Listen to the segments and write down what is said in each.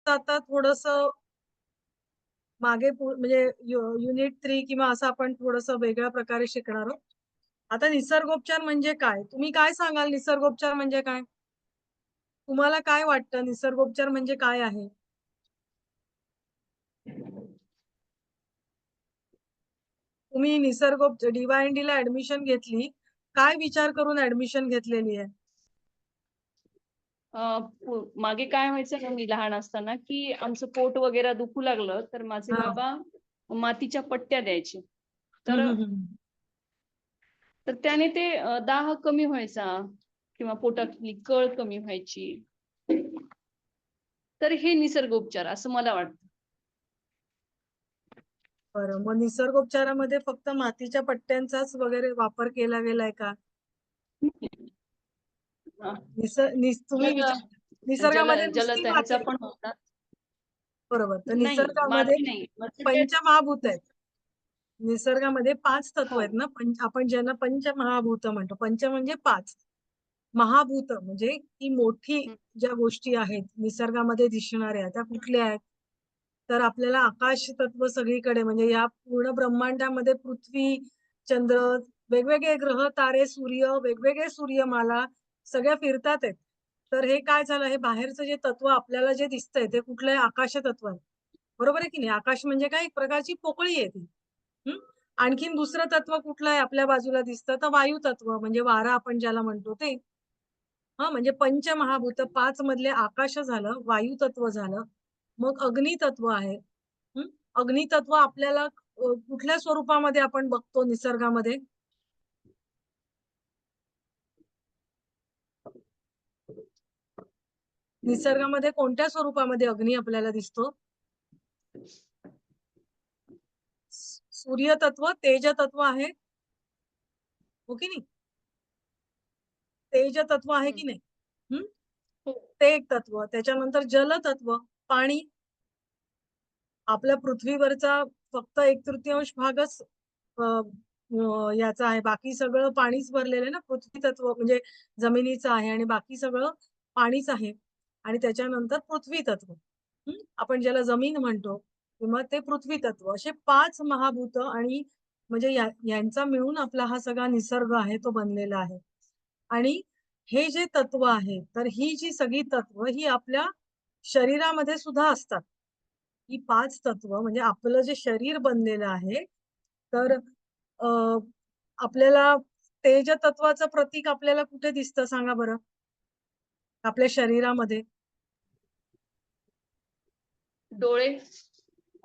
आता थोडस मागे म्हणजे युनिट 3 किंवा असं आपण थोडस वेगळ्या प्रकारे शिकणार आहोत. आता निसर्गोपचार म्हणजे काय? तुम्ही काय सांगाल निसर्गोपचार म्हणजे काय? तुम्हाला काय वाटतं निसर्गोपचार म्हणजे काय आहे? तुम्ही DYND ला ऍडमिशन घेतली. काय विचार करून ऍडमिशन घेतलेली आहे? मागे काय व्हायचं ना, मी लहान असताना, की आमचं पोट वगैरे दुखू लागलं, तर माझे हा. बाबा मातीच्या पट्ट्या द्यायचे. तर हम्म, हम्म, हम्म. तर त्याने ते दाह कमी व्हायचा किंवा पोटातली कळ कमी व्हायची. तर हे निसर्गोपचार असं मला वाटतं. बरं, मग निसर्गोपचारामध्ये फक्त मातीच्या पट्ट्यांचाच वगैरे वापर केला गेलाय का? हां. तुम्ही जल जल निसर्गामध्ये नुसती जलतरणचा माती. पण होता. बरोबर, तर नाही, निसर्गामध्ये माती नाही. म्हणजे पंचमहाभूत आहेत. निसर्गामध्ये 5 तत्व हो. आहेत ना, आपण ज्यांना पंचमहाभूत म्हणतो. पंच म्हणजे 5. महाभूत म्हणजे ती मोठी हं, ज्या गोष्टी आहेत निसर्गामध्ये दिसणाऱ्या त्या कुठल्या आहेत? तर आपल्याला आकाश तत्व सगळीकडे म्हणजे या पूर्ण ब्रह्मांडामध्ये पृथ्वी, चंद्र, वेगवेगळे ग्रह, तारे, सूर्य, वेगवेगळे सूर्यमाला सगळ्या फिरतात आहेत. तर हे काय झालं, हे बाहेरचं जे तत्व आपल्याला जे दिसतंय ते कुठलं आहे? आकाश तत्व आहे. बरोबर आहे की नाही? आकाश म्हणजे काय? एक प्रकारची पोकळी आहे ती. हं. आणखीन दुसरं तत्व कुठलं आहे आपल्या बाजूला दिसतं? तर वायू तत्व म्हणजे वारा आपण ज्याला म्हणतो ते. हां, म्हणजे पंचमहाभूत 5 मधले आकाश झालं, वायू तत्व झालं. मग अग्नी तत्व आहे. हं. अग्नी तत्व आपल्याला कुठल्या स्वरूपामध्ये आपण बघतो निसर्गामध्ये? निसर्गामध्ये कोणत्या स्वरूपामध्ये अग्नी आपल्याला दिसतो? सूर्य तत्व, तेज तत्व आहे. हो की नाही? तेज तत्व आहे हं. की नाही? हं. हो. ते एक तत्व. त्याच्यानंतर जल तत्व, पाणी. आपल्या पृथ्वीवरचा फक्त 1/3 भागच अ, याचा आहे. बाकी सगळं पाणीच भरलेलं आहे ना. पृथ्वी तत्व म्हणजे जमिनीचं आहे आणि बाकी सगळं पाणीच आहे. आणि त्याच्यानंतर पृथ्वी तत्व. हं. आपण ज्याला जमीन म्हणतो किंवा ते पृथ्वी तत्व. असे 5 महाभूत आणि म्हणजे यांचा मिळून आपला हा सगळा निसर्ग आहे तो बनलेला आहे. आणि हे जे तत्व आहे, तर ही जी सगळी तत्व ही आपल्या शरीरामध्ये सुद्धा असतात. ही 5 तत्व म्हणजे आपलं जे शरीर बनलेलं आहे, तर अ, आपल्याला तेज तत्वाचं प्रतीक आपल्याला कुठे दिसतं सांगा बरं? आपल्या शरीरामध्ये. डोळे.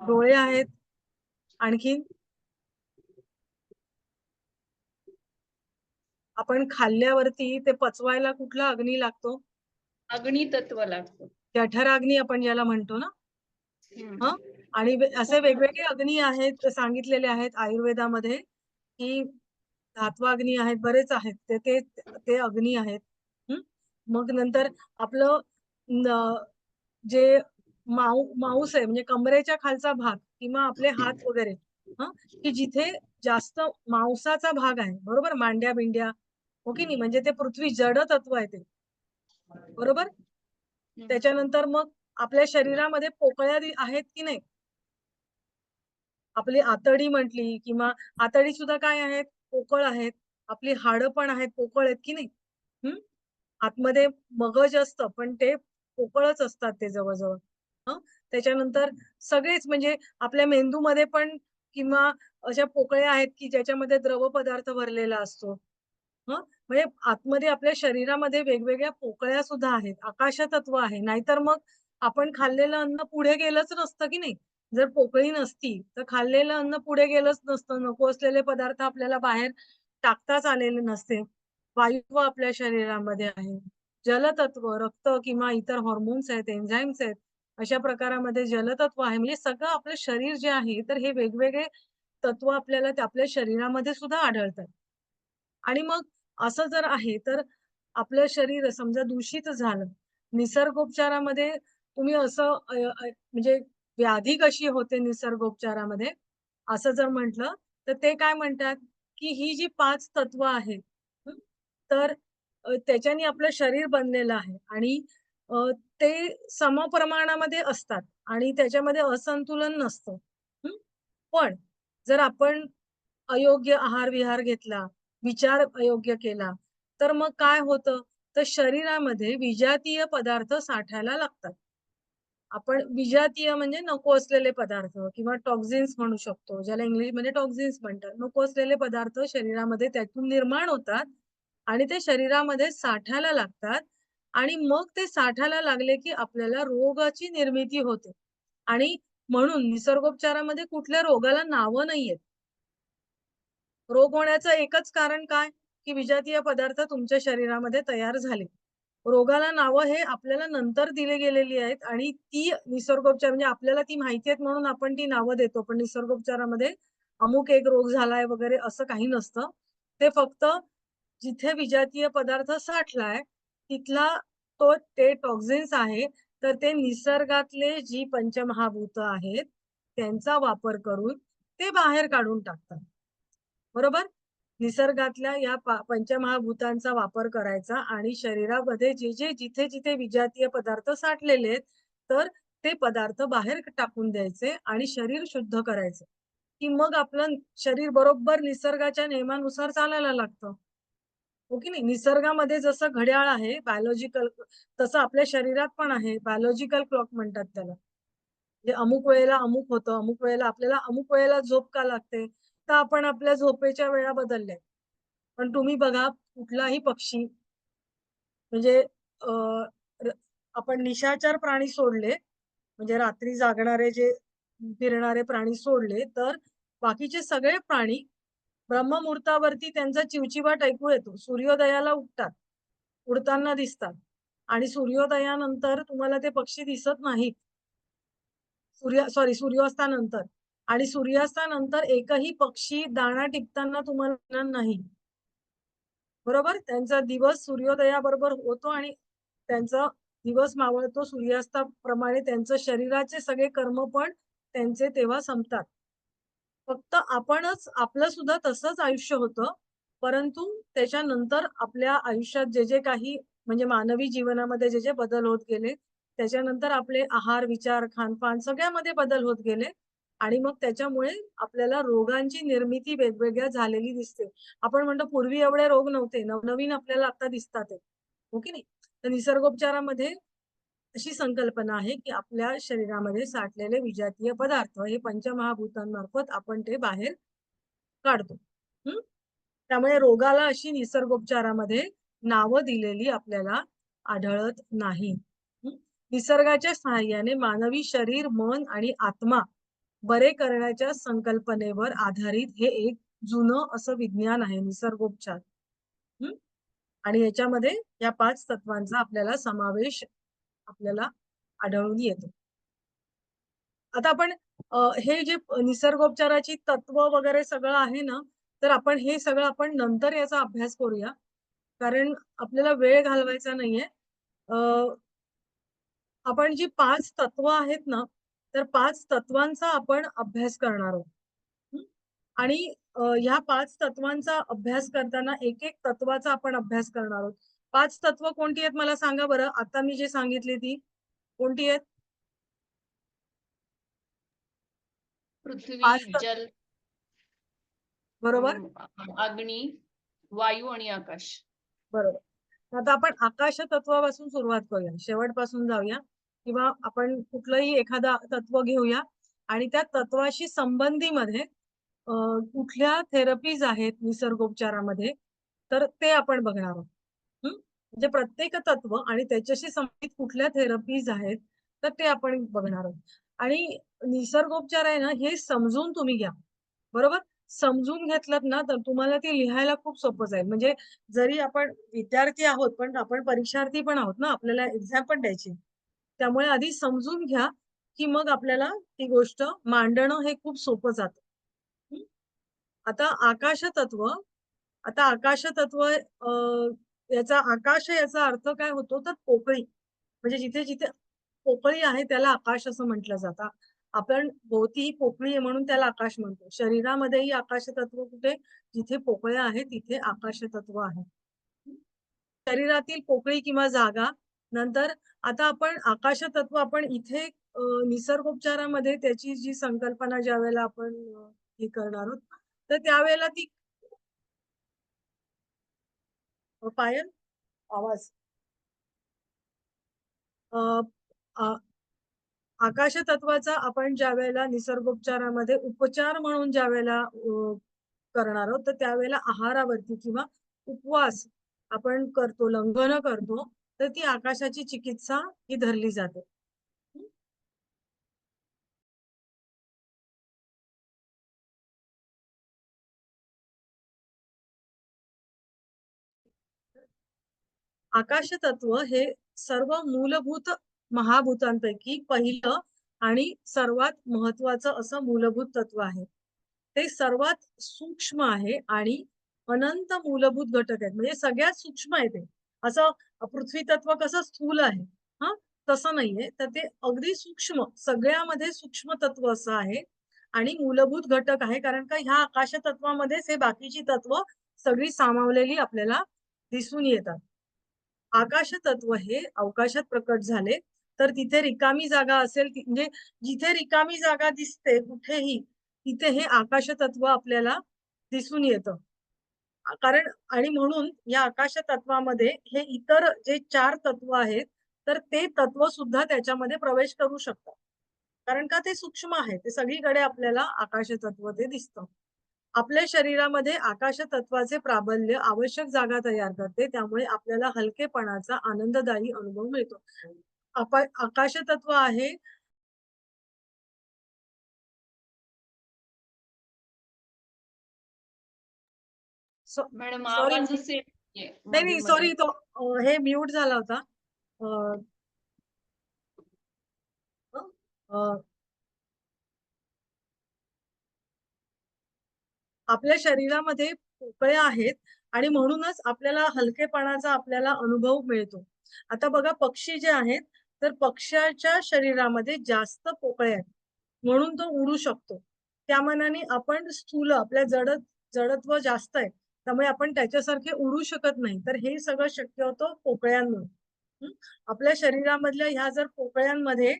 डोळे आहेत. आणखीन आपण खाल्ल्यावरती ते पचवायला कुठला अग्नी लागतो? अग्नी तत्व लागतं. जठराग्नी आपण ज्याला म्हणतो ना? हं. हं. आणि असे वेगवेगळे अग्नी आहेत सांगितलेले आहेत आयुर्वेदामध्ये, की धात्वाग्नी आहेत, बरेच आहेत. ते ते ते अग्नी आहेत. हं. मग नंतर आपलं न जे मांस आहे म्हणजे कमरेच्या खालचा भाग किंवा आपले हात वगैरे, हं, की जिथे जास्त मांसाचा भाग आहे, बरोबर? मांड्या-बिंड्या, हो की नाही? म्हणजे ते पृथ्वी जड तत्व आहे ते, बरोबर? हं. त्याच्यानंतर मग आपल्या शरीरामध्ये पोकळ्या आहेत की नाही? आपली आतडी म्हटली किंवा आतडी सुद्धा काय आहेत? पोकळ आहेत. आपली हाडं पण आहेत, पोकळ आहेत की नाही? हं. आतमध्ये मगज असतं, पण ते पोकळच असतात ते जवळ-जवळ. हं. त्याच्यानंतर सगळेच म्हणजे आपल्या मेंदूमध्ये पण किंवा अशा पोकळ्या आहेत, की ज्याच्यामध्ये द्रव पदार्थ भरलेला असतो. हं. म्हणजे आतमध्ये आपल्या शरीरामध्ये वेगवेगळ्या पोकळ्या सुद्धा आहेत. आकाशतत्व आहे. नाहीतर मग आपण खाल्लेलं अन्न पुढे गेलंच नसतं की नाही? जर पोकळी नसती, तर खाल्लेलं अन्न पुढे गेलंच नसतं. नको असलेले पदार्थ आपल्याला बाहेर टाकताच आलेले नसते. वायू आपल्या शरीरामध्ये आहे. जलतत्व, रक्त किंवा इतर हॉर्मोन्स आहेत, एन्झाइम्स आहेत. अशा प्रकारामध्ये जलतत्व आहे. म्हणजे सगळं आपलं शरीर जे आहे, तर हे वेगवेगळे तत्व आपल्याला ते आपल्या शरीरामध्ये सुद्धा आढळतात. आणि मग असं जर आहे, तर आपलं शरीर समजा दूषित झालं, निसर्गोपचारामध्ये तुम्ही असं म्हणजे व्याधी कशी होते निसर्गोपचारामध्ये, असं जर म्हटलं, तर ते काय म्हणतात, की ही जी 5 तत्व आहेत, हं, तर त्याच्याने आपलं शरीर बनलेलं आहे आणि ते समप्रमाणामध्ये असतात आणि त्याच्यामध्ये असंतुलन नसतं. हं. पण जर आपण अयोग्य आहार-विहार घेतला, विचार अयोग्य केला, तर मग काय होतं? तर शरीरामध्ये विजातीय पदार्थ साठायला लागतात. आपण विजातीय म्हणजे नको असलेले पदार्थ किंवा टॉक्सिन्स म्हणू शकतो, ज्याला इंग्लिशमध्ये टॉक्सिन्स म्हणतात. नको असलेले पदार्थ शरीरामध्ये त्यातून निर्माण होतात आणि ते शरीरामध्ये साठायला लागतात आणि मग ते साठायला लागले, की आपल्याला रोगाची निर्मिती होते आणि म्हणून निसर्गोपचारामध्ये कुठल्या रोगाला नावं नाहीयेत. रोग होण्याचं एकच कारण काय? की विजातीय पदार्थ तुमच्या शरीरामध्ये तयार झाले. रोगाला नावं हे आपल्याला नंतर दिली गेलेली आहेत आणि ती निसर्गोपचार म्हणजे आपल्याला ती माहिती आहेत म्हणून आपण ती नावं देतो. पण निसर्गोपचारामध्ये अमुक एक रोग झालाय वगैरे असं काही नसतं. ते फक्त जिथे विजातीय पदार्थ साठलाय, तिथला ते टॉक्सिन्स आहे, तर ते निसर्गातले जी पंचमहाभूतं आहेत, त्यांचा वापर करून ते बाहेर काढून टाकतात. बरोबर? निसर्गातल्या या पंचमहाभूतांचा वापर करायचा आणि शरीरामध्ये जे जिथे-जिथे विजातीय पदार्थ साठलेले आहेत, तर ते पदार्थ बाहेर टाकून द्यायचे आणि शरीर शुद्ध करायचं, की मग आपलं शरीर बरोबर निसर्गाच्या नियमानुसार चालायला लागतं. हो की नाही? निसर्गामध्ये जसं घड्याळ आहे बायोलॉजिकल तसं आपल्या शरीरात पण आहे. बायोलॉजिकल क्लॉक म्हणतात त्याला. म्हणजे अमुक वेळेला अमुक होतं, अमुक वेळेला आपल्याला अमुक वेळेला झोप का लागते? तर आपण आपल्या झोपेच्या वेळा बदलल्या. पण तुम्ही बघा कुठलाही पक्षी म्हणजे अ, र आपण निशाचर प्राणी सोडले, म्हणजे रात्री जागणारे जे फिरणारे प्राणी सोडले, तर बाकीचे सगळे प्राणी ब्रह्ममुहूर्तावरती त्यांचा चिवचिवाट ऐकू येतो. सूर्योदयाला उठतात, उडताना दिसतात आणि सूर्योदयानंतर तुम्हाला ते पक्षी दिसत नाहीत. सूर्यास्तानंतर आणि सूर्यास्तानंतर एकही पक्षी दाणा टिपताना तुम्हाला दिसणार नाही. बरोबर? त्यांचा दिवस सूर्योदयाबरोबर होतो आणि त्यांचा दिवस मावळतो सूर्यास्ताप्रमाणे त्यांचं शरीराचे सगळे कर्म पण त्यांचे तेव्हा संपतात. फक्त आपणच आपलं सुद्धा तसंच आयुष्य होतं. परंतु त्याच्यानंतर आपल्या आयुष्यात जे काही म्हणजे मानवी जीवनामध्ये जे बदल होत गेले, त्याच्यानंतर आपले आहार, विचार, खानपान सगळ्यामध्ये बदल होत गेले आणि मग त्याच्यामुळे आपल्याला रोगांची निर्मिती वेगवेगळ्या झालेली दिसते. आपण म्हणतो पूर्वी एवढे रोग नव्हते. नवनवीन आपल्याला आता दिसतात आहे. हो की नाही? तर निसर्गोपचारामध्ये अशी संकल्पना आहे, की आपल्या शरीरामध्ये साठलेले विजातीय पदार्थ हे पंचमहाभूतांमार्फत आपण ते बाहेर काढतो. हं. त्यामुळे रोगाला अशी निसर्गोपचारामध्ये नावं दिलेली आपल्याला आढळत नाही. हं. निसर्गाच्या सहाय्याने मानवी शरीर, मन आणि आत्मा बरे करण्याच्या संकल्पनेवर आधारित हे एक जुनं असं विज्ञान आहे निसर्गोपचार. हं. आणि याच्यामध्ये या 5 तत्वांचा आपल्याला समावेश आपल्याला आढळून येतो. आता आपण हे जे निसर्गोपचाराची तत्व वगैरे सगळं आहे ना, तर आपण हे सगळं आपण नंतर याचा अभ्यास करूया. कारण आपल्याला वेळ घालवायचा नाहीये. अ, आपण जी 5 तत्व आहेत ना, तर 5 तत्वांचा आपण अभ्यास करणार आहोत. हं. आणि ह्या 5 तत्वांचा अभ्यास करताना एक-एक तत्वाचा आपण अभ्यास करणार आहोत. 5 तत्व कोणती आहेत मला सांगा बरं? आता मी जे सांगितली ती कोणती आहेत? पृथ्वी, 5 जल, बरोबर? अग्नी, वायू आणि आकाश. बरोबर. आता आपण आकाश तत्वापासून सुरुवात करूया. शेवटपासून जाऊया किंवा आपण कुठलंही एखादा तत्व घेऊया आणि त्या तत्वाशी संबंधीमध्ये अ, कुठल्या थेरपीज आहेत निसर्गोपचारामध्ये, तर ते आपण बघणार आहोत. हं. म्हणजे प्रत्येक तत्व आणि त्याच्याशी संबंधित कुठल्या थेरपीज आहेत, तर ते आपण बघणार आहोत. आणि निसर्गोपचार आहे ना, हे समजून तुम्ही घ्या. बरोबर? समजून घेतलत ना, तर तुम्हाला ते लिहायला खूप सोपं जाईल. म्हणजे जरी आपण विद्यार्थी आहोत, पण आपण परीक्षार्थी पण आहोत ना, आपल्याला एक्झाम पण द्यायची. त्यामुळे आधी समजून घ्या, की मग आपल्याला ती गोष्ट मांडणं हे खूप सोपं जातं. हं. आता आकाश तत्व आता आकाश तत्व याचा आकाश याचा अर्थ काय होतो, तर पोकळी. म्हणजे जिथे-जिथे पोकळी आहे त्याला आकाश असं म्हटलं जातं. आपण भोवती पोकळी आहे म्हणून त्याला आकाश म्हणतो. शरीरामध्येही आकाश तत्व कुठे जिथे पोकळ्या आहेत तिथे आकाश तत्व आहे. शरीरातील पोकळी किंवा जागा, नंतर आता आपण आकाश तत्व आपण इथे निसर्गोपचारामध्ये त्याची जी संकल्पना ज्यावेळेला आपण हे करणार आहोत, तर त्यावेळेला ती पायल आवाज अ, आ आकाश तत्वाचा आपण ज्यावेळेला निसर्गोपचारामध्ये उपचार म्हणून ज्यावेळेला करणार आहोत, तर त्यावेळेला आहारावरती किंवा उपवास आपण करतो, लंघन करतो, तर ती आकाशाची चिकित्सा ही धरली जाते. हं. आकाश तत्व हे सर्व मूलभूत महाभूतांपैकी पहिलं आणि सर्वात महत्वाचं असं मूलभूत तत्व आहे. ते सर्वात सूक्ष्म आहे आणि अनंत मूलभूत घटक आहेत. म्हणजे सगळ्यात सूक्ष्म आहे ते. असं पृथ्वी तत्व कसं स्थूल आहे, हां, तसं नाहीये. तर ते अगदी सूक्ष्म, सगळ्यामध्ये सूक्ष्म तत्व असं आहे आणि मूलभूत घटक आहे. कारण का ह्या आकाश तत्वामध्येच हे बाकीची तत्व सगळी सामावलेली आपल्याला दिसून येतात. आकाश तत्व हे अवकाशात प्रकट झाले, तर तिथे रिकामी जागा असेल म्हणजे जिथे रिकामी जागा दिसते कुठेही, तिथे हे आकाश तत्व आपल्याला दिसून येतं. कारण आणि म्हणून या आकाश तत्वामध्ये हे इतर जे 4 तत्व आहेत, तर ते तत्व सुद्धा त्याच्यामध्ये प्रवेश करू शकतात. कारण का ते सूक्ष्म आहे. ते सगळीकडे आपल्याला आकाश तत्व ते दिसतं. आपल्या शरीरामध्ये आकाश तत्वाचे प्राबल्य आवश्यक जागा तयार करते. त्यामुळे आपल्याला हलकेपणाचा आनंददायी अनुभव मिळतो. आकाश तत्व आहे मॅडम सॉरी आवाजच येत नाहीये नाही, मध्ये नाही मध्ये. सॉरी तो हे म्यूट झाला होता. अ, अ, आपल्या शरीरामध्ये पोकळ्या आहेत आणि म्हणूनच आपल्याला हलकेपणाचा आपल्याला अनुभव मिळतो. आता बघा पक्षी जे आहेत, तर पक्ष्याच्या शरीरामध्ये जास्त पोकळ्या आहेत. म्हणून तो उडू शकतो. त्या मानाने आपण स्थूल आपल्या जडत्व जास्त आहे. त्यामुळे आपण त्याच्यासारखे उडू शकत नाही. तर हे सगळं शक्य होतं पोकळ्यांमुळे. हं. आपल्या शरीरामधल्या ह्या जर पोकळ्यांमध्ये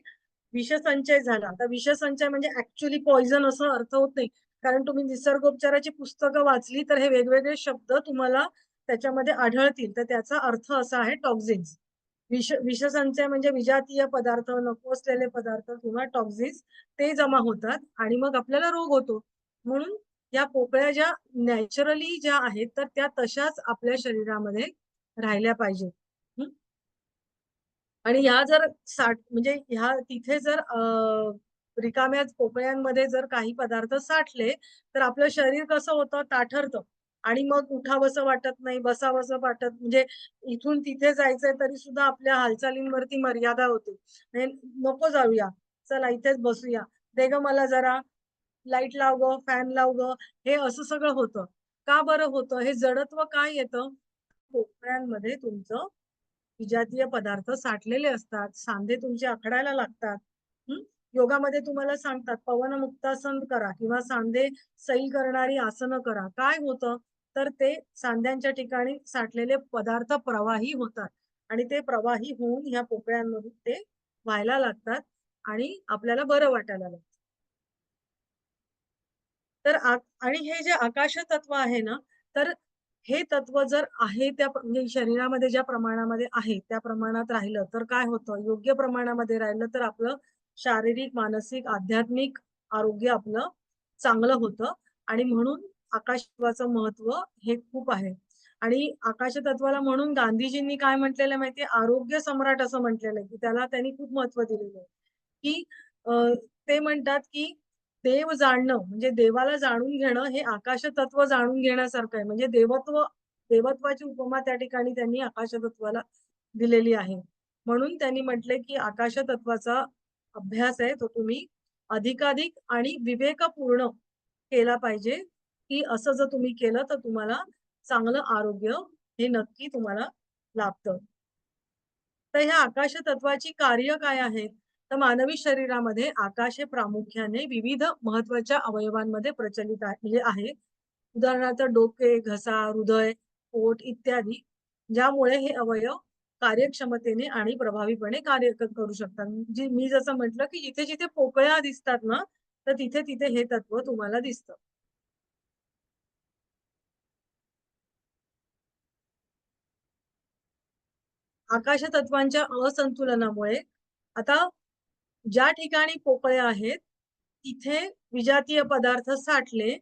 विषसंचय झाला, तर विषसंचय म्हणजे ॲक्चुअली पॉइझन असं अर्थ होत नाही. कारण तुम्ही निसर्गोपचाराची पुस्तकं वाचली, तर हे वेगवेगळे शब्द तुम्हाला त्याच्यामध्ये आढळतील. तर त्याचा अर्थ असा आहे टॉक्सिन्स. विषसंचय म्हणजे विजातीय पदार्थ, नको असलेले पदार्थ किंवा टॉक्सिन्स ते जमा होतात आणि मग आपल्याला रोग होतो. म्हणून या पोकळ्या ज्या नॅचरली ज्या आहेत, तर त्या तशाच आपल्या शरीरामध्ये राहिल्या पाहिजेत. आणि ह्या जर म्हणजे ह्या तिथे जर रिकाम्या पोकळ्यांमध्ये जर काही पदार्थ साठले, तर आपलं शरीर कसं होतं ताठरतं आणि मग उठावसं वाटत नाही, बसावसं वाटत म्हणजे इथून तिथे जायचंय तरी सुद्धा आपल्या हालचालींवरती मर्यादा होते. म्हणजे नको जाऊया, चला इथेच बसूया. दे गं मला जरा, लाईट लाव गं, फॅन लाव गं, हे असं सगळं होतं. का बरं होतं? हे जडत्व काय येतं? पोकळ्यांमध्ये तुमचं विजातीय पदार्थ साठलेले असतात. सांधे तुमचे आखडायला लागतात. हं. योगामध्ये तुम्हाला सांगतात पवनमुक्तासन करा किंवा सांधे सैल करणारी आसनं करा. काय होतं? तर ते सांध्यांच्या ठिकाणी साठलेले पदार्थ प्रवाही होतात आणि ते प्रवाही होऊन ह्या पोकळ्यांमधून ते व्हायला लागतात आणि आपल्याला बरं वाटायला लागतं. तर आणि हे जे आकाश तत्व आहे ना, तर हे तत्व जर आहे त्या म्हणजे शरीरामध्ये ज्या प्रमाणामध्ये आहे, त्या प्रमाणात राहिलं तर काय होतं? योग्य प्रमाणामध्ये राहिलं तर आपलं शारीरिक, मानसिक, आध्यात्मिक आरोग्य आपलं चांगलं होतं आणि म्हणून आकाश तत्वाचं महत्त्व हे खूप आहे. आणि आकाश तत्वाला म्हणून गांधीजींनी काय म्हटलेलं माहितीये? आरोग्य सम्राट असं म्हटलेलं आहे, की त्याला त्यांनी खूप महत्त्व दिलेलं आहे. की अ, ते म्हणतात, की देव जाणणं म्हणजे देवाला जाणून घेणं हे आकाश तत्व जाणून घेण्यासारखं आहे. म्हणजे देवत्वाची उपमा त्या ठिकाणी त्यांनी आकाश तत्वाला दिलेली आहे. म्हणून त्यांनी म्हटले, की आकाश तत्वाचा अभ्यास आहे तो तुम्ही अधिकाधिक आणि विवेकपूर्ण केला पाहिजे, की असं जर तुम्ही केलं तर तुम्हाला चांगलं आरोग्य हे नक्की तुम्हाला लाभतं. तर ह्या आकाश तत्वाची कार्य काय आहेत? तर मानवी शरीरामध्ये आकाश हे प्रामुख्याने विविध महत्त्वाच्या अवयवांमध्ये प्रचलित आहे म्हणजे आहे. उदाहरणार्थ डोके, घसा, हृदय, पोट इत्यादी. ज्यामुळे हे अवयव कार्यक्षमतेने आणि प्रभावीपणे कार्य करू शकतात. जी मी जसं म्हटलं, की जिथे जिथे पोकळ्या दिसतात ना, तर तिथे तिथे हे तत्व तुम्हाला दिसतं. आकाश तत्वांच्या असंतुलनामुळे आता ज्या ठिकाणी पोकळ्या आहेत, तिथे विजातीय पदार्थ साठले,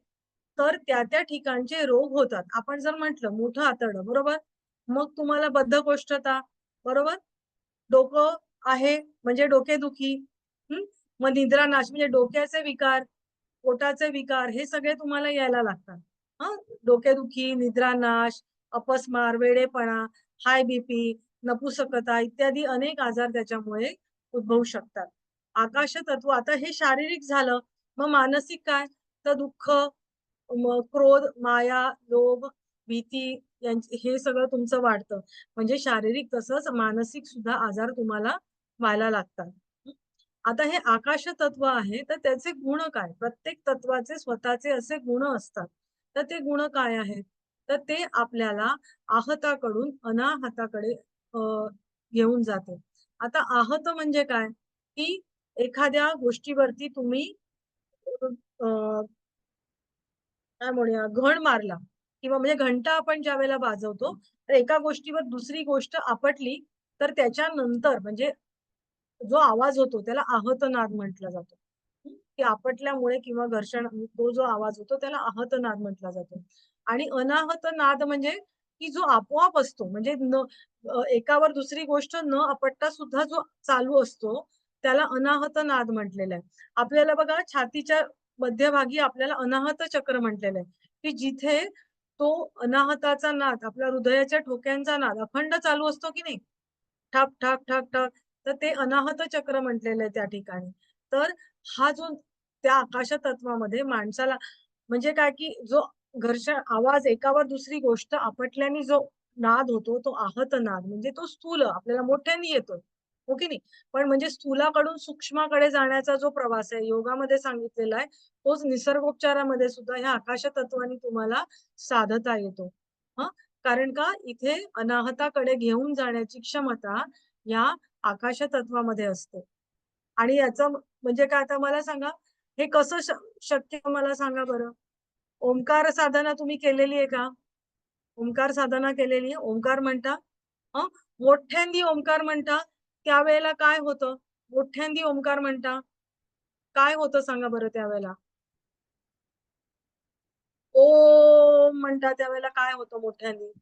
तर त्या-त्या ठिकाणचे रोग होतात. आपण जर म्हटलं मोठं आतरडं, बरोबर? मग तुम्हाला बद्धकोष्ठता, बरोबर? डोकं आहे म्हणजे डोकेदुखी, हं? मग निद्रानाश म्हणजे डोक्याचे विकार, पोटाचे विकार हे सगळे तुम्हाला यायला लागतात. हं? डोकेदुखी, निद्रानाश, अपस्मार, वेडेपणा, हाय बीपी, नपुंसकता इत्यादी अनेक आजार त्याच्यामुळे उद्भवू शकतात. आकाश तत्व आता हे शारीरिक झालं. मग मानसिक काय? तर दुःख, मग क्रोध, माया, लोभ, भीती हे सगळं तुमचं वाढतं. म्हणजे शारीरिक तसंच मानसिक सुद्धा आजार तुम्हाला व्हायला लागतात. हं. आता हे आकाश तत्व आहे, तर त्याचे गुण काय? प्रत्येक तत्वाचे स्वतःचे असे गुण असतात. तर ते गुण काय आहेत? तर ते आपल्याला आहताकडून अनाहताकडे अ, घेऊन जाते. आता आहत म्हणजे काय? की एखाद्या गोष्टीवरती तुम्ही अ, काय म्हणूया घण मारला किंवा म्हणजे घंटा आपण ज्यावेळेला वाजवतो, तर एका गोष्टीवर दुसरी गोष्ट आपटली, तर त्याच्यानंतर म्हणजे जो आवाज होतो त्याला आहतनाद म्हटलं जातं. की आपटल्यामुळे किंवा घर्षण तो जो आवाज होतो त्याला आहतनाद म्हटला जातो. आणि अनाहत नाद म्हणजे की जो आपोआप असतो म्हणजे एकावर दुसरी गोष्ट न आपटता सुद्धा जो चालू असतो, त्याला अनाहत नाद म्हटलेलं आहे. आपल्याला बघा छातीच्या मध्यभागी आपल्याला अनाहत चक्र म्हटलेलं आहे, की जिथे तो अनाहताचा नाद, आपल्या हृदयाच्या ठोक्यांचा नाद अखंड चालू असतो की नाही? ठक, ठक, ठक, ठक. तर ते अनाहत चक्र म्हटलेलं आहे त्या ठिकाणी. तर हा जो त्या आकाश तत्वामध्ये माणसाला म्हणजे काय, की जो घर्षण आवाज एकावर दुसरी गोष्ट आपटल्याने जो नाद होतो, तो आहत नाद म्हणजे तो स्थूल आपल्याला मोठ्याने येतो. हो की नाही? पण म्हणजे स्थूलाकडून सूक्ष्माकडे जाण्याचा जो प्रवास आहे, योगामध्ये सांगितलेला आहे, तोच निसर्गोपचारामध्ये सुद्धा ह्या आकाश तत्वाने तुम्हाला साधता येतो. हं. कारण का इथे अनाहताकडे घेऊन जाण्याची क्षमता या आकाश तत्वामध्ये असते. आणि याचं म्हणजे काय आता मला सांगा, हे कसं शक्य मला सांगा बरं? ओंकार साधना तुम्ही केलेली आहे का? ओंकार साधना केलेली आहे? ओंकार म्हणता, हं? मोठ्यांदी ओंकार म्हणता, त्यावेळेला काय होतं? मोठ्यांदी ओंकार म्हणता, काय होतं सांगा बरं त्यावेळेला? ओम म्हणता त्यावेळेला काय होतं मोठ्याने?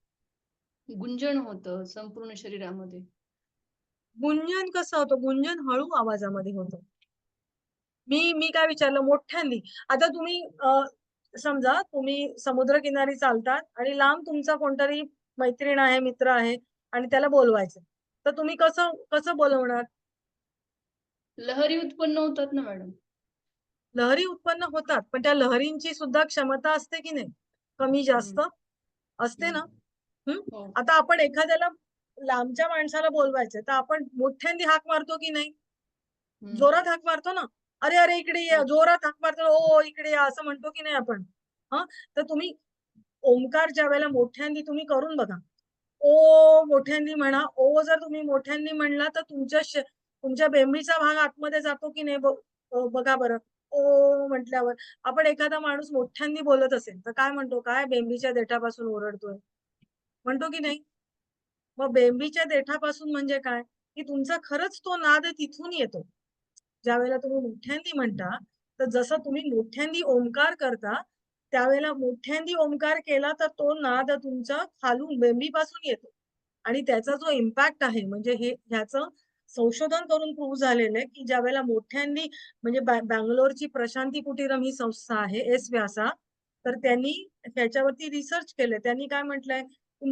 गुंजन होतं संपूर्ण शरीरामध्ये. गुंजन कसं होतं? गुंजन हळू आवाजामध्ये होतं. मी काय विचारलं मोठ्यांदी. आता तुम्ही समजा तुम्ही समुद्रकिनारी चालतात आणि लांब तुमचा कोणतरी मैत्रीण आहे, मित्र आहे आणि त्याला बोलवायचं. तर तुम्ही कसं कसं बोलवणार? लहरी उत्पन्न होतात ना मॅडम. लहरी उत्पन्न होतात, पण त्या लहरींची सुद्धा क्षमता असते की नाही? कमी जास्त हं, असते ना? हं. हं. हो. आता आपण एखाद्याला लांबच्या माणसाला बोलवायचं, तर आपण मोठ्यांदी हाक मारतो की नाही? हं. जोरात हाक मारतो ना. "अरे, अरे, इकडे ये." हो. जोरात हाक मारतो, "ओ, इकडे या." असं म्हणतो की नाही आपण? हां, तर तुम्ही ओंकार ज्यावेळेला मोठ्यांदी तुम्ही करून बघा. ओ मोठ्यांदी म्हणा. ओ जर तुम्ही मोठ्यांदी म्हणला, तर तुमच्या बेंबीचा भाग आतमध्ये जातो की नाही बघा बरं. ओ म्हटल्यावर आपण एखादा माणूस मोठ्यांदी बोलत असेल, तर काय म्हणतो? "काय बेंबीच्या देठापासून ओरडतोय?" म्हणतो की नाही? मग बेंबीच्या देठापासून म्हणजे काय? की तुमचा खरंच तो नाद तिथून येतो. ज्यावेळेला तुम्ही मोठ्यांदी म्हणता, तर जसं तुम्ही मोठ्यांदी ओंकार करता, त्यावेळेला मोठ्यांदी ओंकार केला, तर तो नाद तुमचा खालून बेंबीपासून येतो. आणि त्याचा जो इम्पॅक्ट आहे, म्हणजे ह्याचं संशोधन करून प्रूव्ह झालेलं आहे, की ज्यावेळेला मोठ्यांदी म्हणजे बंगलोरची प्रशांती कुटीरम ही संस्था आहे, एस व्यासा. तर त्यांनी त्याच्यावरती रिसर्च केलंय. त्यांनी काय म्हटलंय, की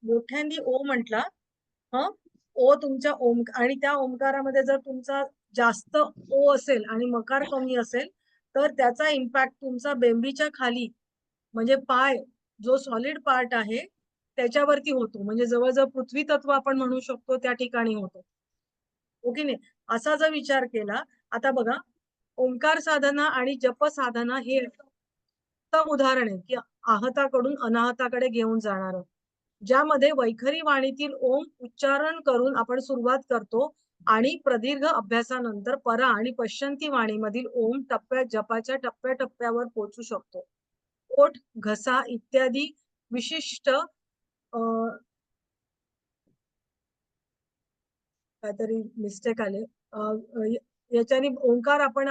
मोठ्यांदी ओ म्हटला, हं. ओ तुमच्या आणि त्या ओंकारामध्ये जर तुमचा जास्त ओ असेल आणि मकार कमी असेल, तर त्याचा इम्पॅक्ट तुमचा बेंबीच्या खाली म्हणजे पाय जो सॉलिड पार्ट आहे, त्याच्यावरती होतो. म्हणजे जवळ-जवळ पृथ्वी तत्व आपण म्हणू शकतो त्या ठिकाणी होतो. हो की नाही? असा जर विचार केला, आता बघा ओंकार साधना आणि जप साधना हे उत्तम उदाहरण आहे, की आहताकडून अनाहताकडे घेऊन जाणारं. ज्यामध्ये वैखरी वाणीतील ओम उच्चारण करून आपण सुरुवात करतो आणि प्रदीर्घ अभ्यासानंतर परा आणि पश्चंती वाणीमधील ओम जपाच्या टप्प्याटप्प्यावर पोहोचू शकतो. ओठ, घसा इत्यादी विशिष्ट काहीतरी मिस्टेक आले. अ, अ, य याच्याने ओंकार आपण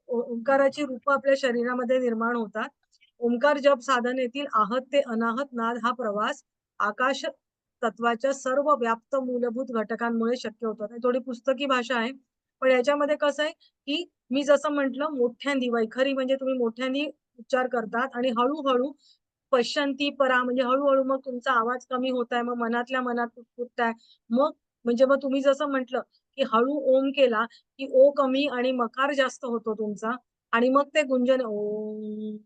ओंकाराची रूपं आपल्या शरीरामध्ये निर्माण होतात. ओंकार जप साधनेतील आहत ते अनाहत नाद हा प्रवास आकाश तत्वाच्या सर्व व्याप्त मूलभूत घटकांमुळे शक्य होतो. ही थोडी पुस्तकी भाषा आहे. पण याच्यामध्ये कसं आहे, की मी जसं म्हटलं मोठ्यांदी वैखरी म्हणजे तुम्ही मोठ्याने उच्चार करतात आणि हळू पश्चंती परा म्हणजे हळू मग तुमचा आवाज कमी होताय. मग मनातल्या मनात पुटपुटताय. मग म्हणजे मग तुम्ही जसं म्हटलं, की हळू ओम केला, की ओ कमी आणि मकार जास्त होतो तुमचा आणि मग ते गुंजन ओम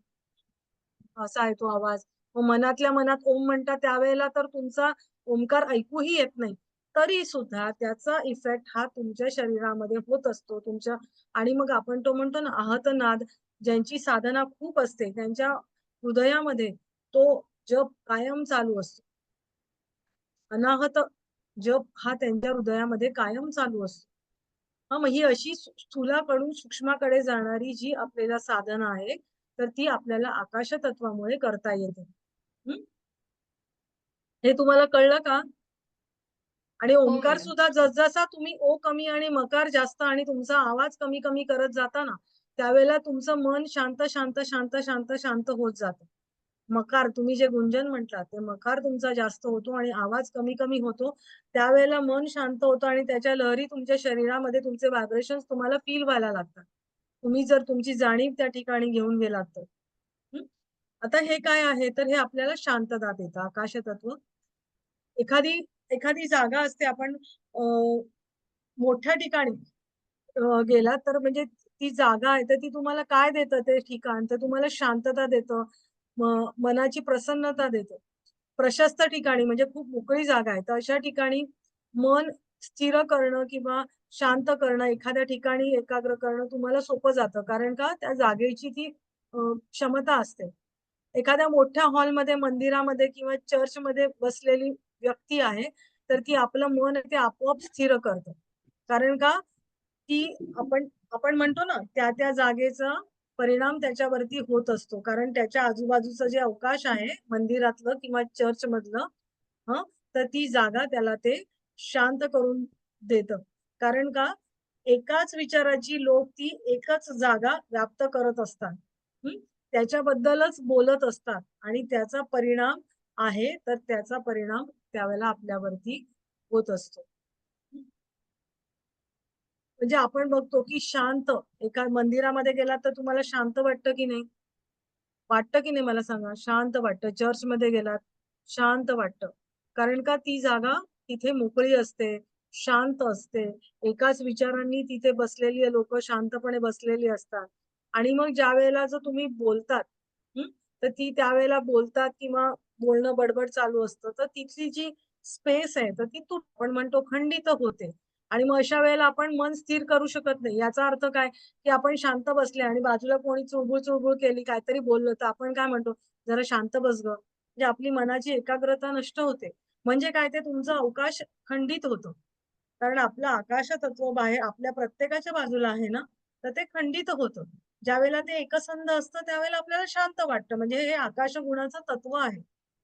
असा आहे तो आवाज. मग मनातल्या मनात ओम म्हणता त्यावेळेला तर तुमचा ओमकार ऐकूही येत नाही. तरी सुद्धा त्याचा इफेक्ट हा तुमच्या शरीरामध्ये होत असतो. आणि मग आपण तो म्हणतो ना आहतनाद ज्यांची साधना खूप असते, त्यांच्या हृदयामध्ये तो जप कायम चालू असतो. अनाहत जप हा त्यांच्या हृदयामध्ये कायम चालू असतो. हां, मग ही अशी स्थूलाकडून सूक्ष्माकडे जाणारी जी आपल्याला साधना आहे, तर ती आपल्याला आकाश तत्वामुळे करता येते. हं. हे तुम्हाला कळलं का? आणि हो ओंकार मॅडम. सुद्धा जसजसा तुम्ही ओ कमी आणि मकार जास्त आणि तुमचा आवाज कमी-कमी करत जाता ना, त्यावेळेला तुमचं मन शांत, शांत, शांत, शांत, शांत होत जातं. मकार तुम्ही जे गुंजन म्हटलात, ते मकार तुमचा जास्त होतो आणि आवाज कमी-कमी होतो. त्यावेळेला मन शांत होतं आणि त्याच्या लहरी तुमच्या शरीरामध्ये तुमचे व्हायब्रेशन्स तुम्हाला फील व्हायला लागतात. तुम्ही जर तुमची जाणीव त्या ठिकाणी घेऊन गेलात तर. हं. आता हे काय आहे, तर हे आपल्याला शांतता देतं आकाश तत्व. एखादी एखादी जागा असते आपण अ, मोठ्या ठिकाणी गेलात तर म्हणजे ती जागा आहे, तर ती तुम्हाला काय देतं ते ठिकाण? तर तुम्हाला शांतता देतं. मनाची प्रसन्नता देतं. प्रशस्त ठिकाणी म्हणजे खूप मोकळी जागा आहे. तर अशा ठिकाणी मन स्थिर करणं किंवा शांत करणं, एखाद्या ठिकाणी एकाग्र करणं तुम्हाला सोपं जातं. कारण का त्या जागेची ती क्षमता असते. एखाद्या मोठ्या हॉलमध्ये, मंदिरामध्ये किंवा चर्चमध्ये बसलेली व्यक्ती आहे, तर ती आपलं मन आहे ते आपोआप स्थिर करतं. कारण का? ती आपण आपण म्हणतो ना, त्या जागेचा परिणाम त्याच्यावरती होत असतो. कारण त्याच्या आजूबाजूचं जे अवकाश आहे, मंदिरातलं किंवा चर्चमधलं हं, तर ती जागा त्याला ते शांत करून देतं. कारण का? एकाच विचाराची लोक ती एकच जागा व्याप्त करत असतात. हं. त्याच्याबद्दलच बोलत असतात आणि त्याचा परिणाम आहे, तर त्याचा परिणाम त्यावेळेला आपल्यावरती होत असतो. म्हणजे आपण बघतो, की शांत एका मंदिरामध्ये गेलात तर तुम्हाला शांत वाटतं की नाही? वाटतं की नाही मला सांगा? शांत वाटतं. चर्चमध्ये गेलात, शांत वाटतं. कारण का ती जागा तिथे मोकळी असते, शांत असते. एकाच विचारांनी तिथे बसलेली लोकं शांतपणे बसलेली असतात. आणि मग ज्यावेळेला जर तुम्ही बोलतात, हं, तर ती त्यावेळेला बोलतात किंवा बोलणं बडबड चालू असतं, तर तिथली जी स्पेस आहे, तर ती आपण म्हणतो खंडित होते. आणि मग अशा वेळेला आपण मन स्थिर करू शकत नाही. याचा अर्थ काय? की आपण शांत बसले आणि बाजूला कोणी चुळबुळ-चुळबुळ केली, काहीतरी बोललं, तर आपण काय म्हणतो, "जरा शांत बस गं." म्हणजे आपली मनाची एकाग्रता नष्ट होते. म्हणजे काय ते तुमचा अवकाश खंडित होतो. कारण आपलं आकाश तत्व बाहेर आपल्या प्रत्येकाच्या बाजूला आहे ना, तर ते खंडित होतं. ज्यावेळेला ते एकसंध असतं, त्यावेळेला आपल्याला शांत वाटतं. म्हणजे हे आकाश गुणाचं तत्व आहे,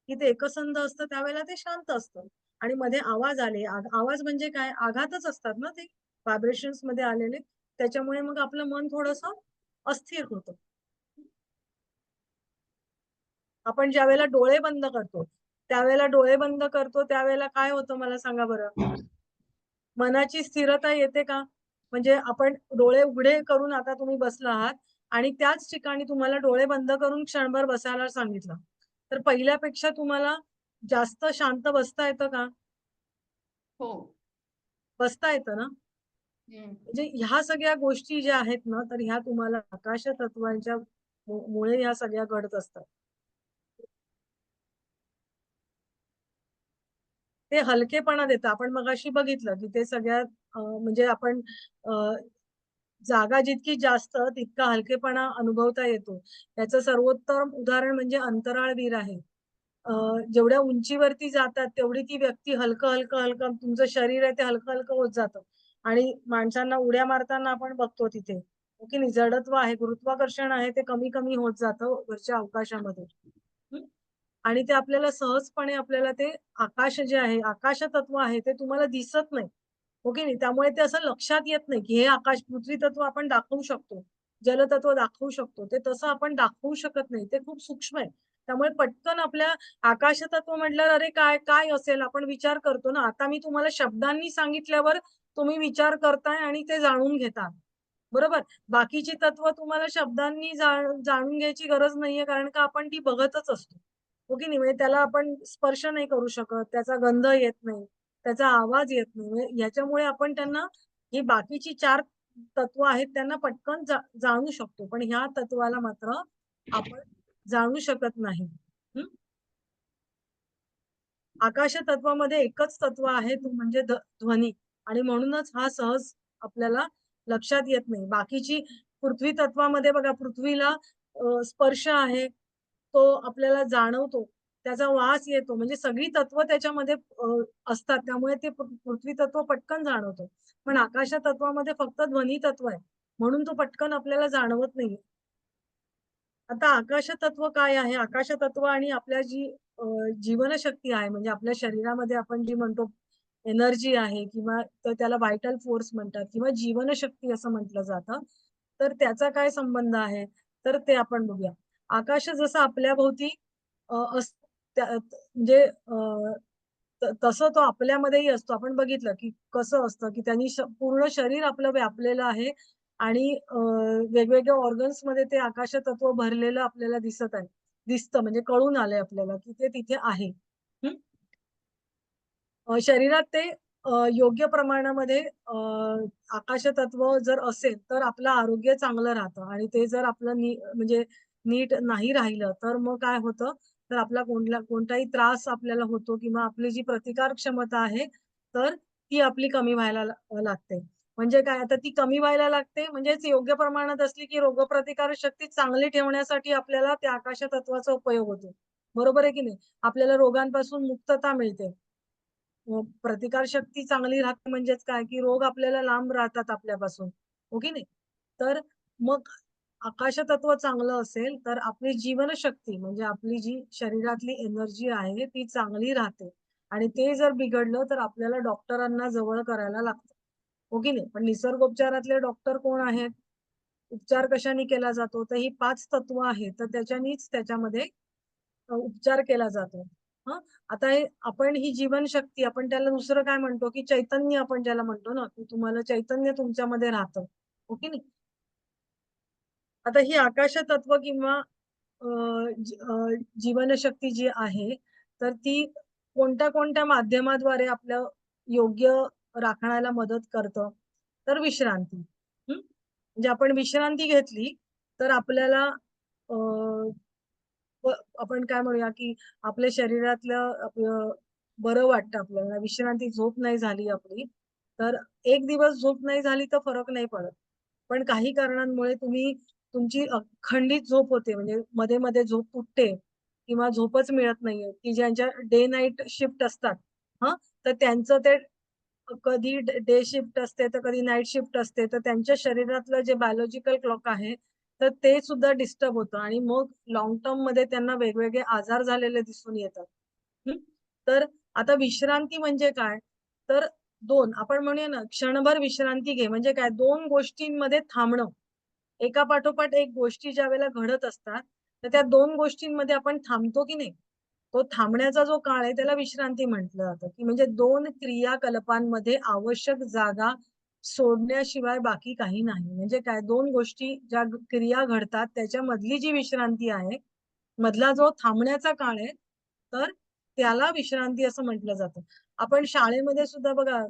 की ते एकसंध असतं, त्यावेळेला ते शांत असतं. आणि मध्ये आवाज आले, आवाज म्हणजे काय? आघातच असतात ना ते, व्हायब्रेशन्समध्ये आलेले. त्याच्यामुळे मग आपलं मन थोडंसं अस्थिर होतं. आपण ज्यावेळेला डोळे बंद करतो, त्यावेळेला काय होतं मला सांगा बरं? मनाची स्थिरता येते का? म्हणजे आपण डोळे उघडे करून आता तुम्ही बसला आहात आणि त्याच ठिकाणी तुम्हाला डोळे बंद करून क्षणभर बसायला सांगितलं. तर पहिल्यापेक्षा तुम्हाला जास्त शांत बसता येतं का? हो. बसता येतं ना? हं. म्हणजे ह्या सगळ्या गोष्टी ज्या आहेत ना, तर ह्या तुम्हाला आकाश तत्वांच्या मुळे ह्या सगळ्या घडत असतात. ते हलकेपणा देतं. आपण मगाशी बघितलं, की ते सगळ्यात म्हणजे आपण अ, जागा जितकी जास्त तितका हलकेपणा अनुभवता येतो. त्याचं सर्वोत्तम उदाहरण म्हणजे अंतराळवीर आहे. जेवढ्या उंचीवरती जातात तेवढी ती व्यक्ती हलकं, हलकं, हलकं तुमचं शरीर आहे ते हलकं, हलकं होत जातं. आणि माणसांना उड्या मारताना आपण बघतो तिथे. हो की नाही? जडत्व आहे, गुरुत्वाकर्षण आहे ते कमी, कमी होत जातं वरच्या अवकाशामध्ये. हं. आणि ते आपल्याला सहजपणे आपल्याला ते आकाश जे आहे, आकाश तत्व आहे ते तुम्हाला दिसत नाही. हो की नाही? त्यामुळे ते असं लक्षात येत नाही, की हे आकाश पृथ्वी तत्व आपण दाखवू शकतो. जलतत्व दाखवू शकतो. ते तसं आपण दाखवू शकत नाही. ते खूप सूक्ष्म आहे. त्यामुळे पटकन आपल्या आकाश तत्व म्हटल्यावर अरे काय, काय असेल आपण विचार करतो ना. आता मी तुम्हाला शब्दांनी सांगितल्यावर तुम्ही विचार करताय आणि ते जाणून घेता. बरोबर? बाकीची तत्व तुम्हाला शब्दांनी जाणून घ्यायची गरज नाहीये कारण का आपण ती बघतच असतो. हो की नाही? म्हणजे त्याला आपण स्पर्श नाही करू शकत, त्याचा गंध येत नाही, त्याचा आवाज येत नाही. म्हणजे ह्याच्यामुळे आपण त्यांना ही बाकीची 4 तत्व आहेत त्यांना पटकन जाणू शकतो. पण ह्या तत्वाला मात्र आपण जाणू शकत नाही. हं. आकाश तत्वामध्ये एकच तत्व आहे तो म्हणजे ध्वनी आणि म्हणूनच हा सहज आपल्याला लक्षात येत नाही. बाकीची पृथ्वी तत्वामध्ये बघा पृथ्वीला स्पर्श आहे, तो आपल्याला जाणवतो. त्याचा वास येतो म्हणजे सगळी तत्व त्याच्यामध्ये असतात. त्यामुळे ते पृथ्वी तत्व पटकन जाणवतं. पण आकाश तत्वामध्ये फक्त ध्वनी तत्व आहे. म्हणून तो पटकन आपल्याला जाणवत नाही. आता आकाश तत्व काय आहे? आकाश तत्व आणि आपल्या जी अ, जीवनशक्ती आहे म्हणजे आपल्या शरीरामध्ये आपण जी म्हणतो एनर्जी आहे किंवा तर त्याला व्हायटल फोर्स म्हणतात किंवा जीवनशक्ती असं म्हटलं जातं. तर त्याचा काय संबंध आहे? तर ते आपण बघूया. आकाश जसं आपल्याभोवती म्हणजे तसं तो आपल्यामध्येही असतो. आपण बघितलं की कसं असतं की त्यांनी पूर्ण शरीर आपलं व्यापलेलं आहे आणि वेगवेगळ्या ऑर्गन्समध्ये ते आकाश तत्व भरलेलं आपल्याला दिसत आहे. दिसतं म्हणजे कळून आलंय आपल्याला की ते तिथे आहे. हं. शरीरात ते योग्य प्रमाणामध्ये आकाश तत्व जर असेल, तर आपलं आरोग्य चांगलं राहतं आणि ते जर आपलं म्हणजे नीट नाही राहिलं, तर मग काय होतं, तर आपला कोणताही त्रास आपल्याला होतो किंवा आपली जी प्रतिकार क्षमता आहे, तर ती आपली कमी व्हायला लागते. म्हणजे काय आता ती कमी व्हायला लागते म्हणजेच योग्य प्रमाणात असली, की रोगप्रतिकारक शक्ती चांगली ठेवण्यासाठी आपल्याला त्या आकाश तत्वाचा उपयोग होतो. बरोबर आहे की नाही? आपल्याला रोगांपासून मुक्तता मिळते. प्रतिकारशक्ती चांगली राहते म्हणजेच काय, की रोग आपल्याला लांब राहतात आपल्यापासून. हो की नाही? तर मग आकाश तत्व चांगलं असेल, तर आपली जीवनशक्ती म्हणजे आपली जी शरीरातली एनर्जी आहे, ती चांगली राहते आणि ते जर बिघडलं, तर आपल्याला डॉक्टरांना जवळ करायला लागतं. हो की नाही? पण निसर्गोपचारातले डॉक्टर कोण आहेत? उपचार कशाने केला जातो? तर ही 5 तत्व आहेत, तर त्याच्यानीच त्याच्यामध्ये उपचार केला जातो. हं. आता हे आपण ही जीवनशक्ती आपण त्याला दुसरं काय म्हणतो, की चैतन्य आपण ज्याला म्हणतो ना, की तुम्हाला चैतन्य तुमच्यामध्ये राहतं. हो की नाही? आता ही आकाश तत्व किंवा अ, जीवनशक्ती जी आहे, तर ती कोणत्या-कोणत्या माध्यमाद्वारे आपलं योग्य राखण्याला मदत करतं? तर विश्रांती. हं. म्हणजे आपण विश्रांती घेतली, तर आपल्याला अ, व आपण काय म्हणूया, की आपल्या शरीरातलं आपलं बरं वाटतं आपल्याला. विश्रांती, झोप नाही झाली आपली, तर एक दिवस झोप नाही झाली तर फरक नाही पडत. पण काही कारणांमुळे तुमची अखंडित झोप होते म्हणजे मध्ये-मध्ये झोप तुटते किंवा झोपच मिळत नाहीये, की ज्यांच्या डे नाईट शिफ्ट असतात, हं, तर त्यांचं ते कधी डे शिफ्ट असते, तर कधी नाईट शिफ्ट असते. तर त्यांच्या शरीरातलं जे बायोलॉजिकल क्लॉक आहे, तर ते सुद्धा डिस्टर्ब होतं आणि मग लाँग टर्ममध्ये त्यांना वेगवेगळे आजार झालेले दिसून येतात. हं. तर आता विश्रांती म्हणजे काय? तर 2 आपण म्हणूया ना, क्षणभर विश्रांती घे. म्हणजे काय 2 गोष्टींमध्ये थांबणं. एका पाठोपाठ एक गोष्टी ज्यावेळेला घडत असतात, तर त्या 2 गोष्टींमध्ये आपण थांबतो की नाही? तो थांबण्याचा जो काळ आहे त्याला विश्रांती म्हटलं जातं, की म्हणजे 2 क्रियाकलापांमध्ये आवश्यक जागा सोडण्याशिवाय बाकी काही नाही. म्हणजे काय 2 गोष्टी ज्या क्रिया घडतात त्याच्यामधली जी विश्रांती आहे, मधला जो थांबण्याचा काळ आहे, तर त्याला विश्रांती असं म्हटलं जातं. आपण शाळेमध्ये सुद्धा बघा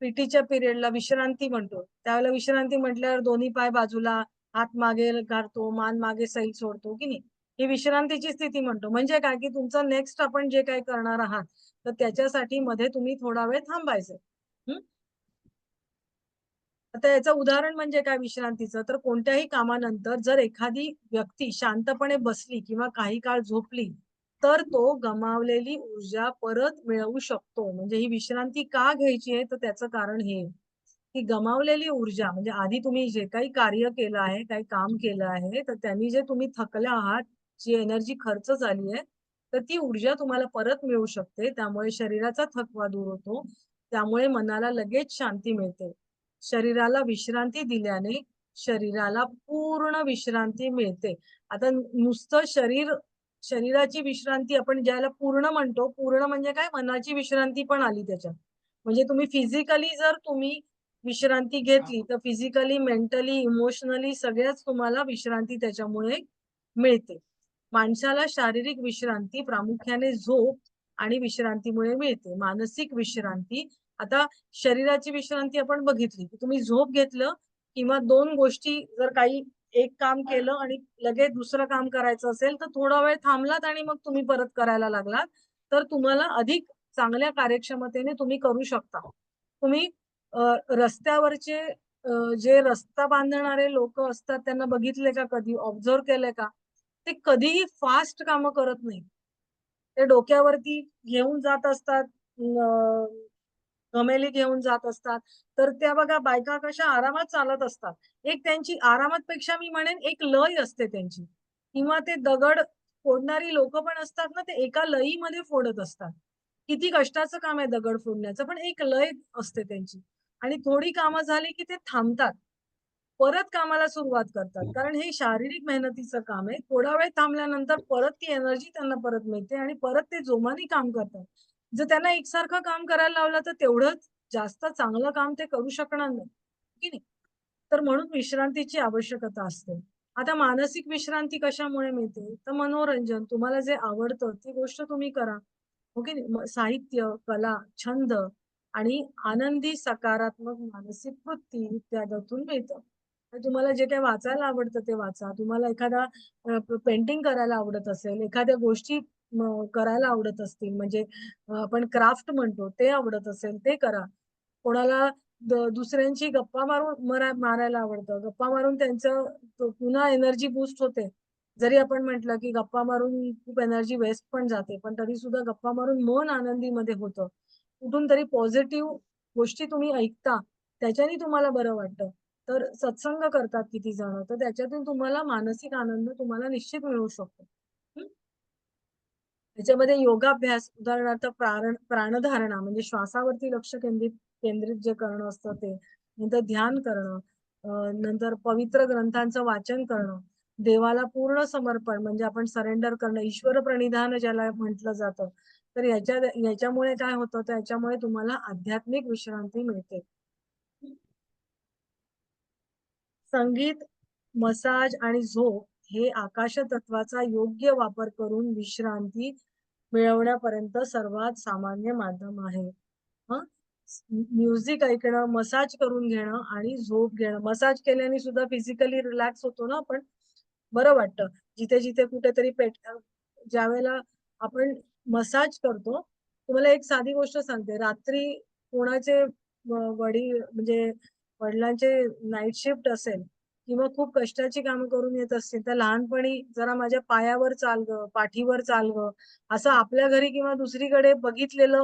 पीटीच्या पिरियडला विश्रांती म्हणतो. त्यावेळेला विश्रांती म्हटल्यावर दोन्ही पाय बाजूला, हात मागे घालतो, मान मागे सैल सोडतो, की नाही? ही विश्रांतीची स्थिती म्हणतो. म्हणजे काय, की तुमचं नेक्स्ट आपण जे काही करणार आहात, तर त्याच्यासाठी मध्ये तुम्ही थोडा वेळ थांबायचं. हं. आता याचं उदाहरण म्हणजे काय विश्रांतीचं, तर कोणत्याही कामानंतर जर एखादी व्यक्ती शांतपणे बसली किंवा काही काळ झोपली, तर तो गमावलेली ऊर्जा परत मिळवू शकतो. म्हणजे ही विश्रांती का घ्यायची आहे, तर त्याचं कारण हे आहे, की गमावलेली ऊर्जा म्हणजे आधी तुम्ही जे काही कार्य केलं आहे, काही काम केलं आहे, तर त्यांनी जे तुम्ही थकले आहात, जी एनर्जी खर्च झाली आहे, तर ती ऊर्जा तुम्हाला परत मिळू शकते. त्यामुळे शरीराचा थकवा दूर होतो. त्यामुळे मनाला लगेच शांती मिळते. शरीराला विश्रांती दिल्याने शरीराला पूर्ण विश्रांती मिळते. आता नुसतं शरीराची विश्रांती आपण ज्याला पूर्ण म्हणतो, पूर्ण म्हणजे काय मनाची विश्रांती पण आली त्याच्यात. म्हणजे तुम्ही फिजिकली जर तुम्ही विश्रांती घेतली, तर फिजिकली, मेंटली, इमोशनली सगळ्याच तुम्हाला विश्रांती त्याच्यामुळे मिळते. माणसाला शारीरिक विश्रांती प्रामुख्याने झोप आणि विश्रांतीमुळे मिळते. मानसिक विश्रांती आता शरीराची विश्रांती आपण बघितली, की तुम्ही झोप घेतलं किंवा 2 गोष्टी जर काही एक काम केलं आणि लगेच दुसरं काम करायचं असेल, तर थोडा वेळ थांबलात आणि मग तुम्ही परत करायला लागलात, तर तुम्हाला अधिक चांगल्या कार्यक्षमतेने तुम्ही करू शकता. तुम्ही रस्त्यावरचे जे रस्ता बांधणारे लोकं असतात त्यांना बघितले का कधी? ऑब्झर्व्ह केलंय का? ते कधीही फास्ट कामं करत नाहीत. ते डोक्यावरती घेऊन जात असतात. घमेली घेऊन जात असतात. तर त्या बघा बायका कशा आरामात चालत असतात. एक त्यांची आरामात पेक्षा मी म्हणेन एक लय असते त्यांची किंवा ते दगड फोडणारी लोकं पण असतात ना, ते एका लयीमध्ये फोडत असतात. किती कष्टाचं काम आहे दगड फोडण्याचं, पण एक लय असते त्यांची आणि थोडी कामं झाली की ते थांबतात. परत कामाला सुरुवात करतात. कारण हे शारीरिक मेहनतीचं काम आहे. थोडा वेळ थांबल्यानंतर परत ती एनर्जी त्यांना परत मिळते आणि परत ते जोमाने काम करतात. जर त्यांना एकसारखं काम करायला लावलं, तर तेवढंच जास्त चांगलं काम ते करू शकणार नाही, की नाही? तर म्हणून विश्रांतीची आवश्यकता असते. आता मानसिक विश्रांती कशामुळे मिळते? तर मनोरंजन. तुम्हाला जे आवडतं ती गोष्ट तुम्ही करा. हो की नाही? साहित्य, कला, छंद आणि आनंदी सकारात्मक मानसिक वृत्ती इत्यादीतून मिळतं. तर तुम्हाला जे काही वाचायला आवडतं ते वाचा. तुम्हाला एखादा पेंटिंग करायला आवडत असेल, एखाद्या गोष्टी करायला आवडत असतील म्हणजे आपण क्राफ्ट म्हणतो ते आवडत असेल ते करा. कोणाला दुसऱ्यांशी गप्पा मारून मारायला आवडतं. गप्पा मारून त्यांचं पुन्हा एनर्जी बूस्ट होते. जरी आपण म्हटलं, की गप्पा मारून खूप एनर्जी वेस्ट पण जाते. पण तरीसुद्धा गप्पा मारून मन आनंदीमध्ये होतं. कुठून तरी पॉझिटिव्ह गोष्टी तुम्ही ऐकता, त्याच्याने तुम्हाला बरं वाटतं. तर सत्संग करतात किती जण, तर त्याच्यातून तुम्हाला मानसिक आनंद तुम्हाला निश्चित मिळू शकतो. हं. त्याच्यामध्ये योगाभ्यास, उदाहरणार्थ प्राणधारणा म्हणजे श्वासावरती लक्ष केंद्रित केंद्रित जे करणं असतं ते. नंतर ध्यान करणं, नंतर पवित्र ग्रंथांचं वाचन करणं, देवाला पूर्ण समर्पण म्हणजे आपण सरेंडर करणं, ईश्वर प्रणिधान ज्याला म्हटलं जातं. तर याच्यामुळे काय होतं, तर याच्यामुळे तुम्हाला आध्यात्मिक विश्रांती मिळते. संगीत, मसाज आणि झोप हे आकाश तत्वाचा योग्य वापर करून विश्रांती मिळवण्यापर्यंत सर्वात सामान्य माध्यम आहे. हं. म्युझिक ऐकणं, मसाज करून घेणं आणि झोप घेणं. मसाज केल्याने सुद्धा फिजिकली रिलॅक्स होतो ना आपण. बरं वाटतं. जिथे-जिथे कुठेतरी ज्यावेळेला आपण मसाज करतो, तुम्हाला एक साधी गोष्ट सांगते. रात्री कोणाचे वडील म्हणजे वडिलांचे नाईट शिफ्ट असेल किंवा खूप कष्टाची कामं करून येत असतील, तर लहानपणी जरा माझ्या पायावर चाल गं, पाठीवर चाल गं, असं आपल्या घरी किंवा दुसरीकडे बघितलेलं,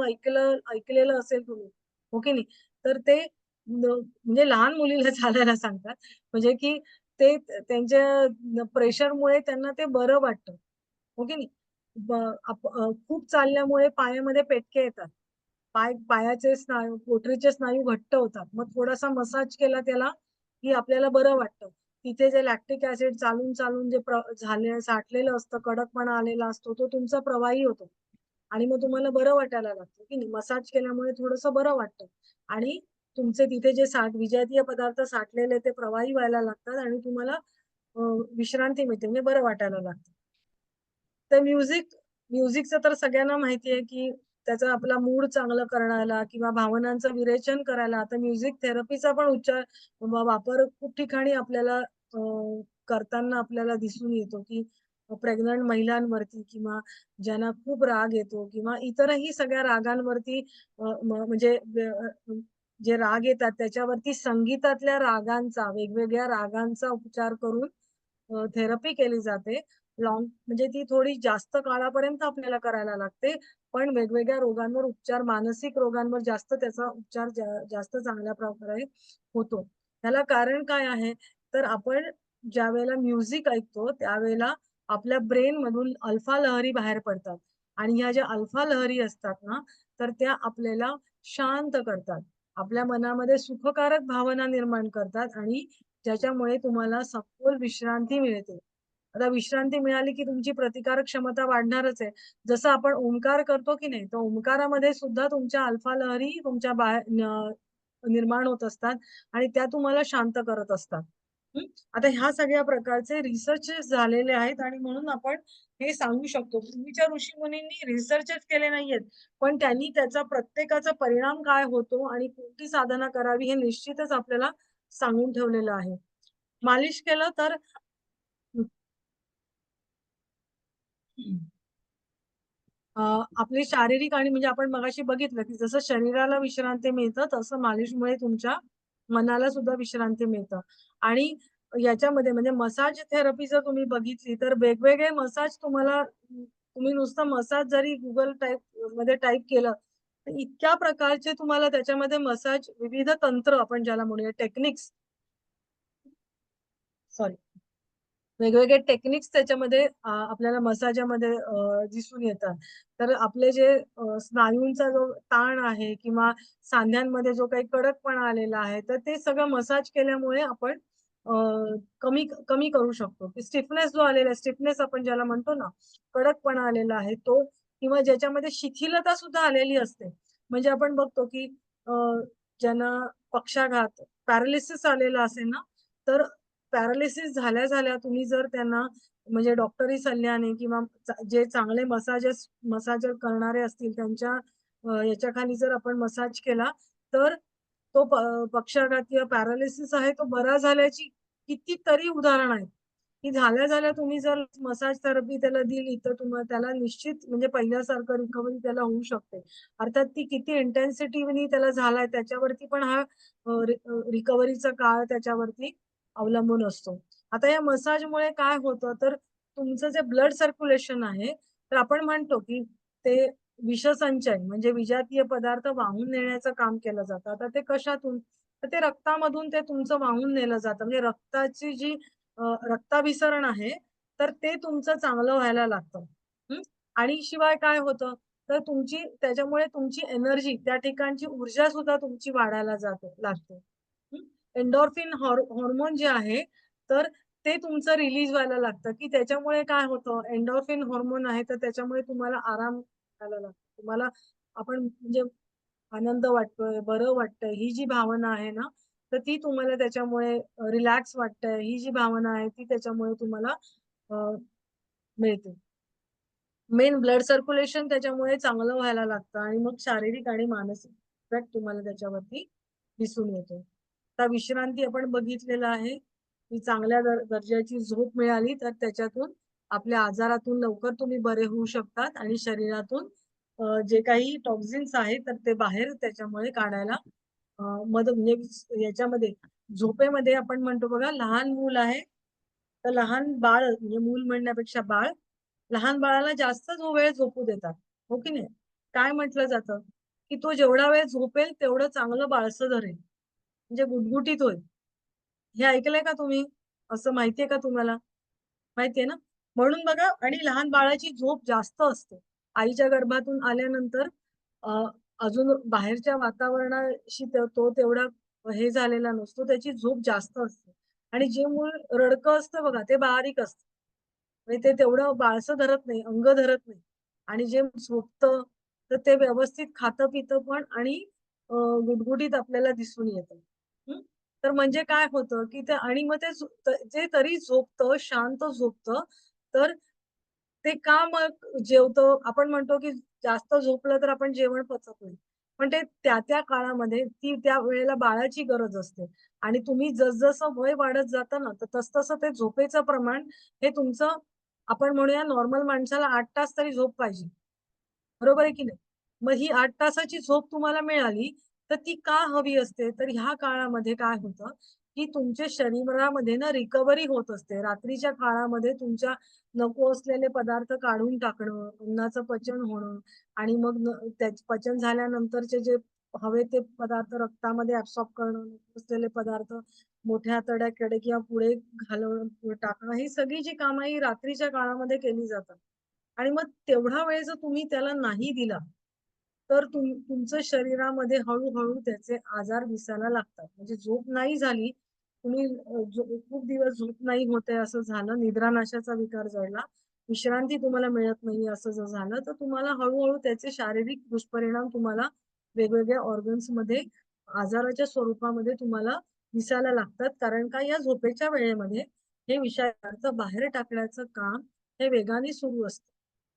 ऐकलेलं असेल तुम्ही, हो की नाही? तर ते म्हणजे लहान मुलीला चालायला सांगतात. म्हणजे की ते त्यांच्या प्रेशरमुळे त्यांना ते बरं वाटतं, हो की नाही? खूप चालल्यामुळे पायामध्ये पेटके येतात. पायाचे स्नायू, पोटरीचे स्नायू घट्ट होतात. मग थोडासा मसाज केला त्याला, की आपल्याला बरं वाटतं. तिथे जे लॅक्टिक ॲसिड चालून-चालून जे साठलेलं असतं, कडकपणा आलेला असतो, तो तुमचा प्रवाही होतो. आणि मग तुम्हाला बरं वाटायला लागतं, की नाही. मसाज केल्यामुळे थोडंसं बरं वाटतं आणि तुमचे तिथे जे विजातीय पदार्थ साठलेले ते प्रवाही व्हायला लागतात आणि तुम्हाला अ, विश्रांती मिळते म्हणजे बरं वाटायला लागतं. तर म्युझिकचं तर सगळ्यांना माहिती आहे, की त्याचा आपला मूड चांगलं करण्याला किंवा भावनांचं विरेचन करायला आता म्युझिक थेरपीचा पण वापर खूप ठिकाणी आपल्याला करताना आपल्याला दिसून येतो, की प्रेग्नंट महिलांवरती किंवा ज्यांना खूप राग येतो किंवा इतरही सगळ्या रागांवरती म्हणजे जे राग येतात त्याच्यावरती संगीतातल्या रागांचा, वेगवेगळ्या रागांचा उपचार करून थेरपी केली जाते म्हणजे ती थोडी जास्त काळापर्यंत आपल्याला करायला लागते. पण वेगवेगळ्या रोगांवर उपचार, मानसिक रोगांवर जास्त त्याचा उपचार जास्त चांगल्या प्रकारे होतो. त्याला कारण काय आहे? तर आपण ज्यावेळेला म्युझिक ऐकतो, त्यावेळेला आपल्या ब्रेनमधून अल्फा लहरी बाहेर पडतात आणि ह्या ज्या अल्फा लहरी असतात ना, तर त्या आपल्याला शांत करतात. आपल्या मनामध्ये सुखकारक भावना निर्माण करतात आणि ज्याच्यामुळे तुम्हाला सखोल विश्रांती मिळते. आता विश्रांती मिळाली की तुमची प्रतिकारक क्षमता वाढणारच आहे. जसं आपण ओंकार करतो की नाही, तर ओंकारामध्ये सुद्धा तुमच्या अल्फा लहरी तुमच्या निर्माण होत असतात आणि त्या तुम्हाला शांत करत असतात. हं. आता ह्या सगळ्या प्रकारचे रिसर्चेस झालेले आहेत आणि म्हणून आपण हे सांगू शकतो. पूर्वीच्या ऋषीमुनींनी रिसर्चच केले नाहीयेत, पण त्यांनी त्याचा प्रत्येकाचा परिणाम काय होतो आणि कोणती साधना करावी हे निश्चितच आपल्याला सांगून ठेवलेलं आहे. मालिश केलं तर अ, आपली शारीरिक आणि म्हणजे आपण मगाशी बघितलं, की जसं शरीराला विश्रांती मिळतं, तसं मालिशमुळे तुमच्या मनाला सुद्धा विश्रांती मिळतं. आणि याच्यामध्ये म्हणजे मसाज थेरपी जर तुम्ही बघितली, तर वेगवेगळे मसाज तुम्हाला तुम्ही नुसतं मसाज जरी Google मध्ये टाइप केलं, तर इतक्या प्रकारचे तुम्हाला त्याच्यामध्ये मसाज विविध तंत्र आपण ज्याला म्हणूया टेक्निक्स सॉरी वेगवेगळे टेक्निक्स त्याच्यामध्ये आपल्याला मसाजामध्ये दिसून येतात. तर आपले जे स्नायूंचा जो ताण आहे किंवा सांध्यांमध्ये जो काही कडकपणा आलेला आहे, तर ते सगळं मसाज केल्यामुळे आपण अ, कमी कमी करू शकतो. स्टिफनेस जो आलेला आहे, स्टिफनेस आपण ज्याला म्हणतो ना, कडकपणा आलेला आहे तो किंवा ज्याच्यामध्ये शिथिलता सुद्धा आलेली असते. म्हणजे आपण बघतो की अ, ज्यांना पक्षाघात, पॅरालिसिस आलेला असेल ना, तर पॅरालिसिस झाल्या-झाल्या तुम्ही जर त्यांना म्हणजे डॉक्टरी सल्ल्याने किंवा जे चांगले मसाजर करणारे असतील त्यांच्या याच्याखाली जर आपण मसाज केला, तर तो पक्षाघात किंवा पॅरालिसिस आहे तो बरा झाल्याची कितीतरी उदाहरण आहेत, की झाल्या-झाल्या तुम्ही जर मसाज थेरपी त्याला दिली, तर त्याला निश्चित म्हणजे पहिल्यासारखं रिकव्हरी त्याला होऊ शकते. अर्थात ती किती इंटेन्सिटीनी त्याला झालाय त्याच्यावरती पण हा रिकव्हरीचा काळ त्याच्यावरती अवलंबून असतो. आता या मसाजमुळे काय होतं, तर तुमचं जे ब्लड सर्क्युलेशन आहे, तर आपण म्हणतो, की ते विषसंचय म्हणजे विजातीय पदार्थ वाहून नेण्याचं काम केलं जातं. आता ते कशातून? तर ते रक्तामधून ते तुमचं वाहून नेलं जातं. म्हणजे रक्ताची जी रक्ताभिसरण आहे, तर ते तुमचं चांगलं व्हायला लागतं. हं. आणि शिवाय काय होतं, तर त्याच्यामुळे तुमची एनर्जी त्या ठिकाणची ऊर्जा सुद्धा तुमची वाढायला लागते. एन्डॉर्फिन हार्मोन जे आहे, तर ते तुमचं रिलीज व्हायला लागतं, की त्याच्यामुळे काय होतं, एन्डॉर्फिन हार्मोन आहे, तर त्याच्यामुळे तुम्हाला आराम व्हायला लागतो. तुम्हाला आपण म्हणजे आनंद वाटतोय, बरं वाटतंय, ही जी भावना आहे ना, तर ती तुम्हाला त्याच्यामुळे रिलॅक्स वाटतंय, ही जी भावना आहे, ती त्याच्यामुळे तुम्हाला अ, मिळते. मेन ब्लड सर्क्युलेशन त्याच्यामुळे चांगलं व्हायला लागतं आणि मग शारीरिक आणि मानसिक इफेक्ट तुम्हाला त्याच्यावरती दिसून येतो. आता विश्रांती आपण बघितलेलं आहे, की चांगल्या दर्जाची झोप मिळाली तर त्याच्यातून आपल्या आजारातून लवकर तुम्ही बरे होऊ शकतात आणि शरीरातून जे काही टॉक्सिन्स आहेत तर ते बाहेर त्याच्यामुळे काढायला मदत म्हणजे याच्यामध्ये झोपेमध्ये आपण म्हणतो बघा लहान मूल आहे, तर लहान बाळ म्हणजे मूल म्हणण्यापेक्षा बाळ, लहान बाळाला जास्त जो वेळ झोपू देतात, हो की नाही? काय म्हटलं जातं, की तो जेवढा वेळ झोपेल तेवढं चांगलं बाळसं धरेल, म्हणजे गुटगुटीत होईल. हे ऐकलंय का तुम्ही? असं माहितीये का तुम्हाला? माहितीये ना? म्हणून बघा आणि लहान बाळाची झोप जास्त असते. आईच्या गर्भातून आल्यानंतर अ, अजून बाहेरच्या वातावरणाशी तो तेवढा हे झालेला नसतो. त्याची झोप जास्त असते आणि जे मूल रडकं असतं बघा, ते बारीक असतं. म्हणजे ते तेवढं बाळसं धरत नाही, अंग धरत नाही आणि जे झोपतं, तर ते व्यवस्थित खातं-पितं पण आणि अ, गुटगुटीत आपल्याला दिसून येतं. हं. तर म्हणजे काय होतं, की ते आणि मग जे तरी झोपतं, शांत झोपतं, तर ते का मग जेवतं? आपण म्हणतो, की जास्त झोपलं तर आपण जेवण पचत नाही. पण ते त्या काळामध्ये ती त्या वेळेला बाळाची गरज असते आणि तुम्ही जसं वय वाढत जातं ना, तर तसं ते झोपेचं प्रमाण हे तुमचं आपण म्हणूया नॉर्मल माणसाला 8 तास तरी झोप पाहिजे. बरोबर आहे की नाही? मग ही 8 तासाची झोप तुम्हाला मिळाली, तर ती का हवी असते? तर ह्या काळामध्ये काय होतं, की तुमच्या शरीरामध्ये ना रिकव्हरी होत असते. रात्रीच्या काळामध्ये तुमच्या नको असलेले पदार्थ काढून टाकणं, अन्नाचं पचन होणं आणि मग पचन झाल्यानंतरचे जे हवे ते पदार्थ रक्तामध्ये ॲब्सॉर्ब करणं, नको असलेले पदार्थ मोठ्या आतड्याकडे किंवा पुढे घालवणं, टाकणं, ही सगळी जी कामं ही रात्रीच्या काळामध्ये केली जातात. आणि मग तेवढा वेळ जर तुम्ही त्याला नाही दिला, तर तुमचं शरीरामध्ये हळू-हळू त्याचे आजार दिसायला लागतात. म्हणजे झोप नाही झाली, तुम्ही खूप दिवस झोप नाही होत आहे असं झालं, निद्रानाशाचा विकार जडला, विश्रांती तुम्हाला मिळत नाही असं जर झालं, तर तुम्हाला हळू त्याचे शारीरिक दुष्परिणाम तुम्हाला वेगवेगळ्या ऑर्गन्समध्ये आजाराच्या स्वरूपामध्ये तुम्हाला दिसायला लागतात. कारण का या झोपेच्या वेळेमध्ये हे विषारी पदार्थ बाहेर टाकण्याचं काम हे वेगाने सुरू असतं.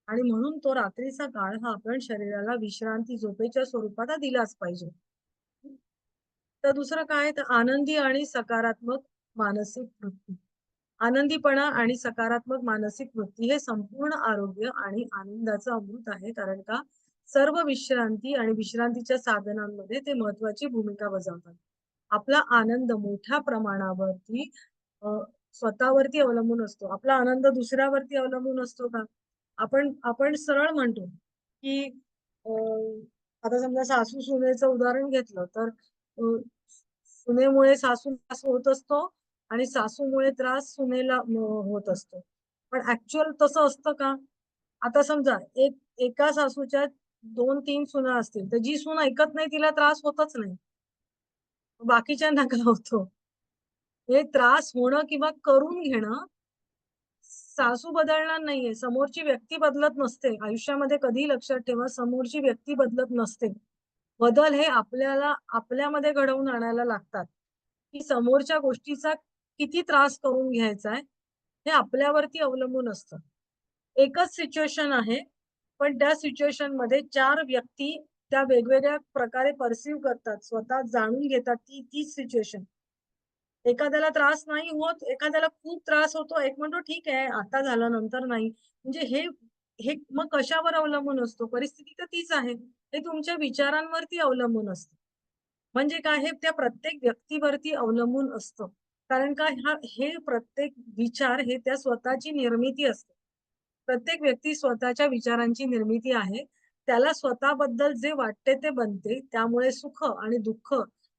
आणि म्हणून तो रात्रीचा काळ हा आपण शरीराला विश्रांती झोपेच्या स्वरूपात हा दिलाच पाहिजे. तर दुसरं काय तर आनंदी आणि सकारात्मक मानसिक वृत्ती. आनंदीपणा आणि सकारात्मक मानसिक वृत्ती हे संपूर्ण आरोग्य आणि आनंदाचं अमृत आहे. कारण का सर्व विश्रांती आणि विश्रांतीच्या साधनांमध्ये ते महत्वाची भूमिका बजावतात. आपला आनंद मोठ्या प्रमाणावरती अ, स्वतःवरती अवलंबून असतो. आपला आनंद दुसऱ्यावरती अवलंबून असतो का? आपण आपण सरळ म्हणतो, की अ, आता समजा सासू-सुनेचं उदाहरण घेतलं तर सुनेमुळे सासूला त्रास होत असतो आणि सासूमुळे त्रास सुनेला होत असतो. पण ॲक्चुअल तसं असतं का? आता समजा एका सासूच्या 2-3 सुना असतील, तर जी सून ऐकत नाही तिला त्रास होतच नाही. बाकीच्यांना का होतो? हे त्रास होणं किंवा करून घेणं सासू बदलणार नाहीये. समोरची व्यक्ती बदलत नसते. आयुष्यामध्ये कधीही लक्षात ठेवा, समोरची व्यक्ती बदलत नसते. बदल हे आपल्याला आपल्यामध्ये घडवून आणायला लागतात, की समोरच्या गोष्टीचा किती त्रास करून घ्यायचा आहे, हे आपल्यावरती अवलंबून असतं. एकच सिच्युएशन आहे, पण त्या सिच्युएशनमध्ये 4 व्यक्ती त्या वेगवेगळ्या प्रकारे पर्सीव्ह करतात. स्वतः जाणून घेतात ती तीच सिच्युएशन. एखाद्याला त्रास नाही होत, एखाद्याला खूप त्रास होतो. एक म्हणतो ठीक आहे, आता झालं नंतर नाही. म्हणजे हे हे मग कशावर अवलंबून असतो? परिस्थिती तर तीच आहे. हे तुमच्या विचारांवरती अवलंबून असतं. म्हणजे काय हे त्या प्रत्येक व्यक्तीवरती अवलंबून असतं. कारण का हे प्रत्येक विचार हे त्या स्वतःची निर्मिती असते. प्रत्येक व्यक्ती स्वतःच्या विचारांची निर्मिती आहे. त्याला स्वतःबद्दल जे वाटते ते बनते. त्यामुळे सुख आणि दुःख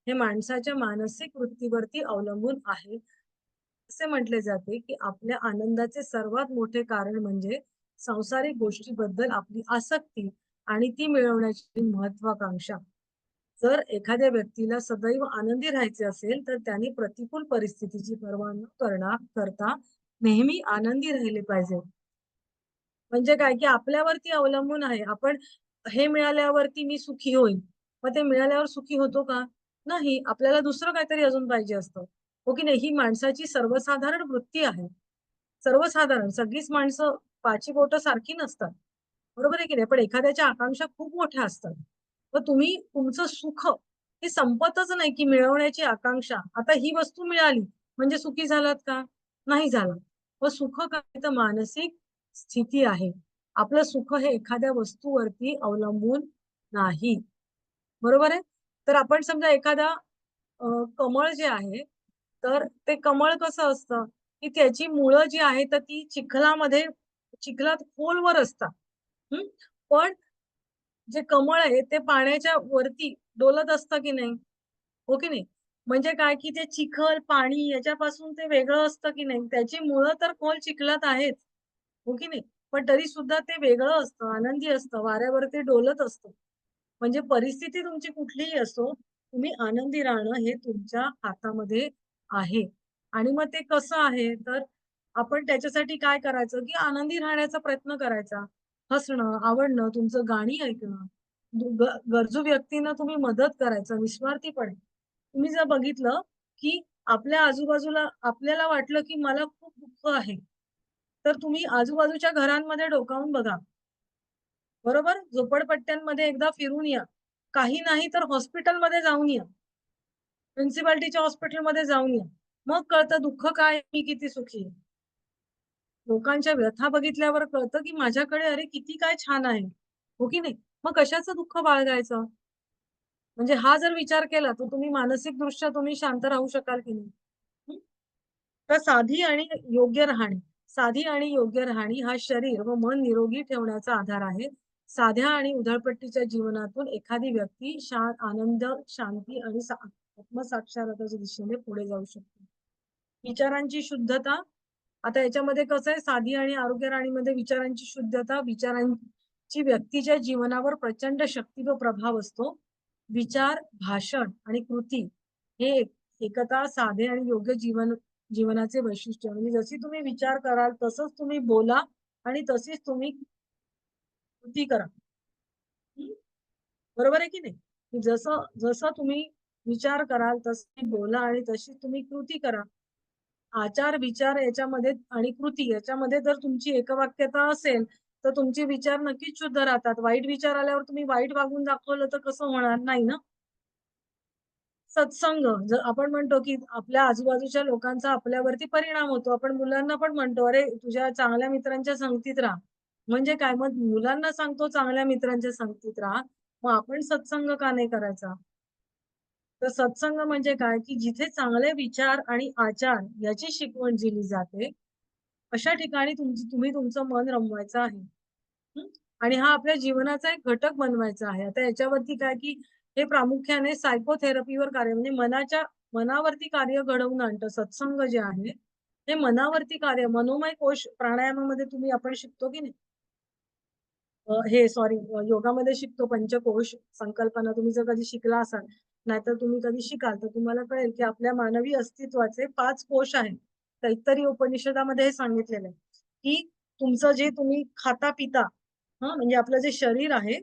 हे माणसाच्या मानसिक वृत्तीवरती अवलंबून आहे. असे म्हटले जाते, की आपल्या आनंदाचे सर्वात मोठे कारण म्हणजे सांसारिक गोष्टीबद्दल आपली आसक्ती आणि ती मिळवण्याची महत्वाकांक्षा. जर एखाद्या व्यक्तीला सदैव आनंदी राहायचे असेल, तर त्यांनी प्रतिकूल परिस्थितीची पर्वा न करता नेहमी आनंदी राहिले पाहिजे. म्हणजे काय, की आपल्यावरती अवलंबून आहे. आपण हे मिळाल्यावरती मी सुखी होईन. मग ते मिळाल्यावर सुखी होतो का? नाही. आपल्याला दुसरं काहीतरी अजून पाहिजे असतं. हो की नाही? ही माणसाची सर्वसाधारण वृत्ती आहे. सर्वसाधारण सगळीच माणसं पाची बोटं सारखी नसतात. बरोबर आहे की नाही? पण एखाद्याच्या आकांक्षा खूप मोठ्या असतात. मग तुम्ही तुमचं सुख हे संपतच नाही, की मिळवण्याची आकांक्षा. आता ही वस्तू मिळाली म्हणजे सुखी झालात का? नाही झालात. मग सुख काय तर मानसिक स्थिती आहे. आपलं सुख हे एखाद्या वस्तूवरती अवलंबून नाही. बरोबर आहे? तर आपण समजा एखादा कमळ जे आहे, तर ते कमळ कसं असतं, की त्याची मुळं जी आहेत, तर ती चिखलात खोलवर असतात. हं. पण जे कमळ आहे ते पाण्याच्या वरती डोलत असतं की नाही? हो की नाही? म्हणजे काय, की ते चिखल, पाणी याच्यापासून ते वेगळं असतं की नाही? त्याची मुळं तर खोल चिखलात आहेच. हो की नाही? पण तरी सुद्धा ते वेगळं असतं, आनंदी असतं, वाऱ्यावर ते डोलत असतं. म्हणजे परिस्थिती तुमची कुठलीही असो, तुम्ही आनंदी राहणं हे तुमच्या हातामध्ये आहे. आणि मग ते कसं आहे, तर आपण त्याच्यासाठी काय करायचं, की आनंदी राहण्याचा प्रयत्न करायचा. हसणं, आवडणं, तुमचं गाणी ऐकणं, गरजू व्यक्तींना तुम्ही मदत करायचं निस्वार्थीपणे. तुम्ही जर बघितलं, की आपल्या आजूबाजूला आपल्याला वाटलं, की मला खूप दुःख आहे. तर तुम्ही आजूबाजूच्या घरांमध्ये डोकावून बघा. बरोबर? झोपडपट्ट्यांमध्ये एकदा फिरून या. काही नाही तर हॉस्पिटलमध्ये जाऊन या. म्युनिसिपालिटीच्या हॉस्पिटलमध्ये जाऊन या. मग कळतं दुःख काय, मी किती सुखी आहे. लोकांच्या व्यथा बघितल्यावर कळतं, की माझ्याकडे अरे किती काय छान आहे. हो की नाही? मग कशाचं दुःख बाळगायचं? म्हणजे हा जर विचार केला, तर तुम्ही मानसिकदृष्ट्या तुम्ही शांत राहू शकाल की नाही? तर साधी आणि योग्य राहणी. साधी आणि योग्य राहणी हा शरीर व मन निरोगी ठेवण्याचा आधार आहे. साध्या आणि उधळपट्टीच्या जीवनातून एखादी व्यक्ती आनंद, शांती आणि आत्मसाक्षात्काराच्या दिशेने पुढे जाऊ शकते. विचारांची शुद्धता. आता याच्यामध्ये कसं आहे, साधी आणि आरोग्य राहणीमध्ये विचारांची शुद्धता, विचारांची व्यक्तीच्या जीवनावर प्रचंड शक्ती व प्रभाव असतो. विचार, भाषण आणि कृती हे एकता, साधे आणि योग्य जीवनाचे वैशिष्ट्य. म्हणजे जशी तुम्ही विचार कराल तसंच तुम्ही बोला आणि तशीच तुम्ही कृती करा. हं? बरोबर आहे की नाही? की जसं जसं तुम्ही विचार कराल तसे बोला आणि तशी तुम्ही कृती करा. आचार, विचार याच्यामध्ये आणि कृती याच्यामध्ये जर तुमची एकवाक्यता असेल, तर तुमचे विचार नक्कीच शुद्ध राहतात. वाईट विचार आल्यावर तुम्ही वाईट वागून दाखवलं तर कसं होणार? नाही ना? सत्संग जर आपण म्हणतो, की आपल्या आजूबाजूच्या लोकांचा आपल्यावरती परिणाम होतो. आपण मुलांना पण म्हणतो, "अरे, तुझ्या चांगल्या मित्रांच्या संगतीत राहा." म्हणजे काय? मग मुलांना सांगतो चांगल्या मित्रांच्या संगतीत राहा. मग आपण सत्संग का नाही करायचा? तर सत्संग म्हणजे काय, की जिथे चांगले विचार आणि आचार याची शिकवण दिली जाते, अशा ठिकाणी तुम्ही तुमचं मन रमवायचं आहे. हं. आणि हा आपल्या जीवनाचा एक घटक बनवायचा आहे. आता याच्यावरती काय, की हे प्रामुख्याने सायकोथेरपीवर कार्य म्हणजे मनावरती कार्य घडवून आणतं. सत्संग जे आहे, हे मनावरती कार्य मनोमय कोश प्राणायामामध्ये आपण शिकतो की नाही? हे सॉरी योगामध्ये शिकतो पंचकोश संकल्पना तुम्ही जर कधी शिकला असाल, नाहीतर तुम्ही कधी शिकाल, तर तुम्हाला कळेल की आपल्या मानवी अस्तित्वाचे 5 कोश आहेत. तैत्तरीय उपनिषदामध्ये हे सांगितलेलं आहे, की तुमचं जे तुम्ही खाता-पिता म्हणजे आपलं जे शरीर आहे,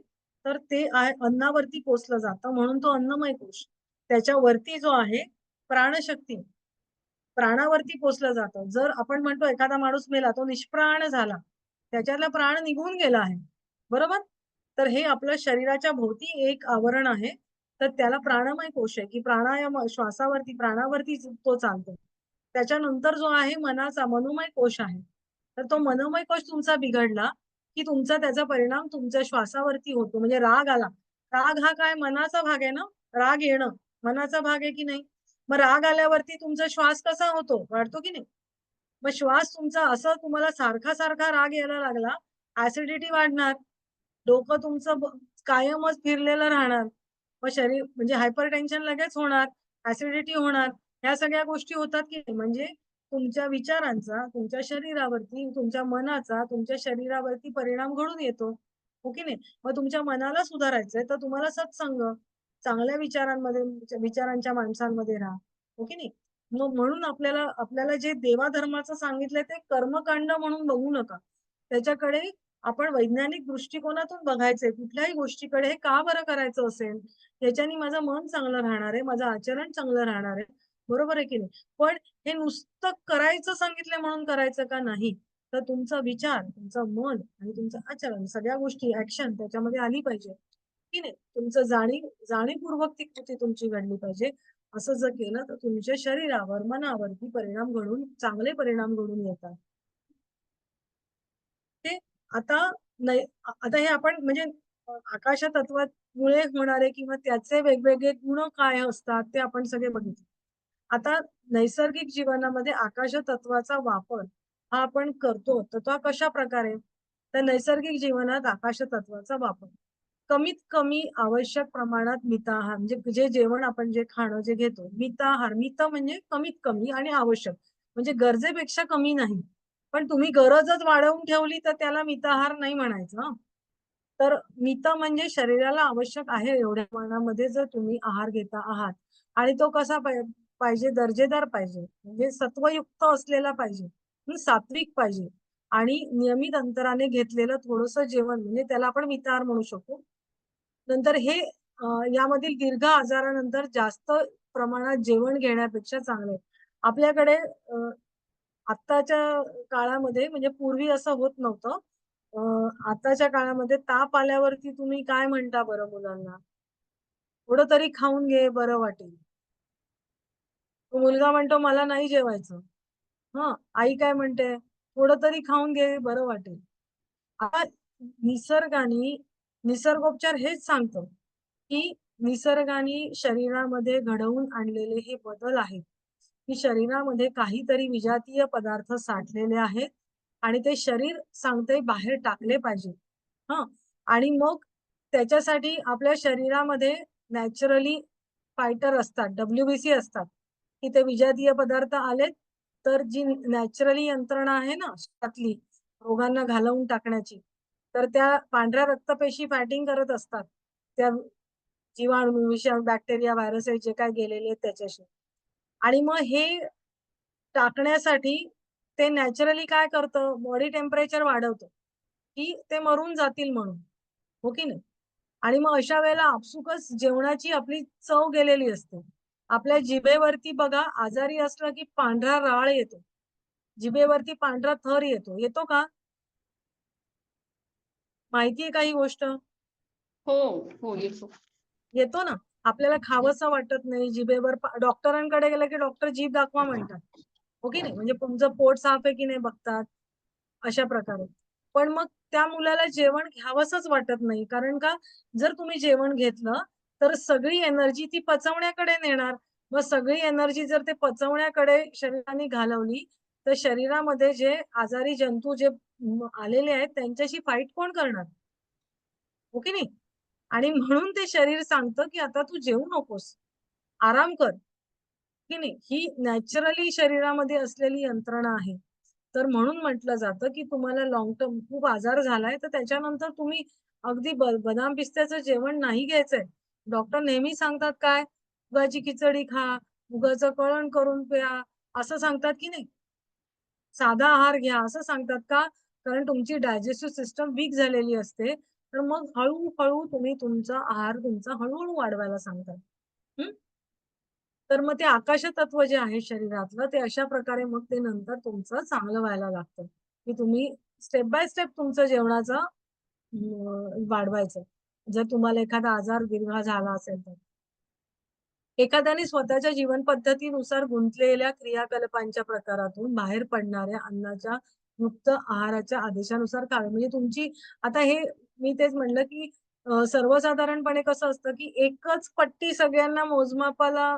तर ते आहे अन्नावरती पोसलं जातं म्हणून तो अन्नमय कोश. त्याच्यावरती जो आहे प्राणशक्ती, प्राणावरती पोसलं जातं. जर आपण म्हणतो एखादा माणूस मेला, तो निष्प्राण झाला. त्याच्यातला प्राण निघून गेला आहे. बरोबर? तर हे आपल्या शरीराच्या भोवती एक आवरण आहे. तर त्याला प्राणमय कोश आहे, की प्राणायाम श्वासावरती, प्राणावरती तो चालतो. त्याच्यानंतर जो आहे मनाचा मनोमय कोश आहे. तर तो मनोमय कोश तुमचा बिघडला, की तुमचा त्याचा परिणाम तुमच्या श्वासावरती होतो. म्हणजे राग आला. राग हा काय मनाचा भाग आहे ना? राग येणं मनाचा भाग आहे की नाही? मग राग आल्यावरती तुमचा श्वास कसा होतो? वाढतो की नाही? मग श्वास तुमचा असं तुम्हाला सारखा-सारखा राग यायला लागला, ॲसिडिटी वाढणार. डोकं तुमचं कायमच फिरलेलं राहणार. मग शरीर म्हणजे हायपरटेन्शन लगेच होणार, ॲसिडिटी होणार. ह्या सगळ्या गोष्टी होतात की नाही. म्हणजे तुमच्या विचारांचा, तुमच्या शरीरावरती, तुमच्या मनाचा, तुमच्या शरीरावरती परिणाम घडून येतो. हो की नाही? मग तुमच्या मनाला सुधारायचंय तर तुम्हाला सत्संग, चांगल्या विचारांमध्ये, विचारांच्या माणसांमध्ये राहा. हो की नाही? मग म्हणून आपल्याला आपल्याला जे देवाधर्माचं सांगितलंय ते कर्मकांड म्हणून बघू नका. त्याच्याकडे आपण वैज्ञानिक दृष्टिकोनातून बघायचंय. कुठल्याही गोष्टीकडे हे का बरं करायचं असेल? याच्याने माझं मन चांगलं राहणार आहे, माझं आचरण चांगलं राहणार आहे. बरोबर आहे की नाही? पण हे नुसतं करायचं सांगितलंय म्हणून करायचं का? नाही. तर तुमचा विचार, तुमचं मन आणि तुमचं आचरण सगळ्या गोष्टी ॲक्शन त्याच्यामध्ये आली पाहिजे, की नाही? तुमचं जाणीवपूर्वक ती कृती तुमची घडली पाहिजे. असं जर केलं तर तुमच्या शरीरावर, मनावरती चांगले परिणाम घडून येतात. ते आता आता हे आपण म्हणजे आकाश तत्वामुळे होणारे किंवा त्याचे वेगवेगळे गुण काय असतात ते आपण सगळे बघितले. आता नैसर्गिक जीवनामध्ये आकाश तत्वाचा वापर हा आपण करतो, तर तो कशाप्रकारे? तर नैसर्गिक जीवनात आकाश तत्वाचा वापर कमीत कमी आवश्यक प्रमाणात मिताहार म्हणजे जे जेवण आपण जे खाणं जे घेतो, मिताहार म्हणजे कमीत कमी आणि आवश्यक म्हणजे गरजेपेक्षा कमी नाही. पण तुम्ही गरजच वाढवून ठेवली तर त्याला मिताहार नाही म्हणायचं हं. तर मित म्हणजे शरीराला आवश्यक आहे एवढ्या प्रमाणामध्ये जर तुम्ही आहार घेता आहात आणि तो कसा पाहिजे दर्जेदार पाहिजे म्हणजे सत्वयुक्त असलेला पाहिजे. सात्विक पाहिजे आणि नियमित अंतराने घेतलेलं थोडंसं जेवण म्हणजे त्याला आपण मिताहार म्हणू शकतो. नंतर यामधील दीर्घ आजारानंतर जास्त प्रमाणात जेवण घेण्यापेक्षा चांगलं आहे. आपल्याकडे आत्ताच्या काळामध्ये म्हणजे पूर्वी असं होत नव्हतं. आताच्या काळामध्ये ताप आल्यावरती तुम्ही काय म्हणता बरं मुलांना? थोडं तरी खाऊन घे बरं वाटेल. तो मुलगा म्हणतो मला नाही जेवायचं. हं, आई काय म्हणते? थोडं तरी खाऊन घे बरं वाटेल. आता निसर्गाने निसर्गोपचार हेच सांगतो, की निसर्गाने शरीरामध्ये घडवून आणलेले हे बदल आहेत. की शरीरामध्ये काहीतरी विजातीय पदार्थ साठलेले आहेत आणि ते शरीर सांगते बाहेर टाकले पाहिजे. हं. आणि मग त्याच्यासाठी आपल्या शरीरामध्ये नॅचरली फायटर असतात, WBC असतात, की ते विजातीय पदार्थ आलेत, तर जी नॅचरली यंत्रणा आहे ना शरीरातली रोगांना घालवून टाकण्याची, तर त्या पांढऱ्या रक्तपेशी फायटिंग करत असतात. त्या जीवाणू, विषाणू, बॅक्टेरिया, व्हायरस जे काही गेलेले आहेत त्याच्याशी. आणि मग हे टाकण्यासाठी ते नॅचरली काय करतं, बॉडी टेम्परेचर वाढवतं, की ते मरून जातील म्हणून. हो की नाही? आणि मग अशा वेळेला आपसुकच जेवणाची आपली चव गेलेली असते. आपल्या जिभेवरती बघा आजारी असलं की पांढरा राळ येतो. जिभेवरती पांढरा थर येतो. येतो का? माहिती का ही गोष्ट? हो, हो, येतो. येतो ना. आपल्याला खावंसं वाटत नाही. जिभेवर डॉक्टरांकडे गेलं की डॉक्टर जीभ दाखवा म्हणतात. हो की नाही? म्हणजे तुमचं पोट साफ आहे की नाही बघतात. अशा प्रकारे. पण मग त्या मुलाला जेवण घ्यावंसंच वाटत नाही. कारण का जर तुम्ही जेवण घेतलं, तर सगळी एनर्जी ती पचवण्याकडे नेणार. मग सगळी एनर्जी जर ते पचवण्याकडे शरीराने घालवली, तर शरीरामध्ये जे आजारी जंतू जे आलेले आहेत त्यांच्याशी फाईट कोण करणार? हो की नाही? आणि म्हणून ते शरीर सांगतं, की आता तू जेवू नकोस. आराम कर. की नाही? ही नॅचरली शरीरामध्ये असलेली यंत्रणा आहे. तर म्हणून म्हटलं जातं, की तुम्हाला लाँग टर्म खूप आजार झालाय, तर त्याच्यानंतर तुम्ही अगदी बदाम पिस्त्याचं जेवण नाही घ्यायचंय. डॉक्टर नेहमी सांगतात काय? मुगाची खिचडी खा, मुगाचं कळण करून प्या, असं सांगतात की नाही? साधा आहार घ्या असं सांगतात का? कारण तुमची डायजेस्टिव्ह सिस्टम वीक झालेली असते. तर मग हळू तुम्ही तुमचा आहार तुमचा हळू वाढवायला सांगतात. हं. तर मग ते आकाश तत्व जे आहे शरीरातलं, ते अशा प्रकारे मग ते नंतर तुमचं चांगलं व्हायला लागतं, की तुम्ही स्टेप बाय स्टेप तुमचं जेवणाचं वाढवायचं. जर तुम्हाला एखादा आजार दीर्घ झाला असेल तर. एखाद्याने स्वतःच्या जीवन पद्धतीनुसार गुंतलेल्या क्रियाकलापांच्या प्रकारातून बाहेर पडणाऱ्या अन्नाच्या मुक्त आहाराच्या आदेशानुसार खावे. म्हणजे तुमची आता हे मी तेच म्हणलं, की सर्वसाधारणपणे कसं असतं, की एकच पट्टी सगळ्यांना मोजमापाला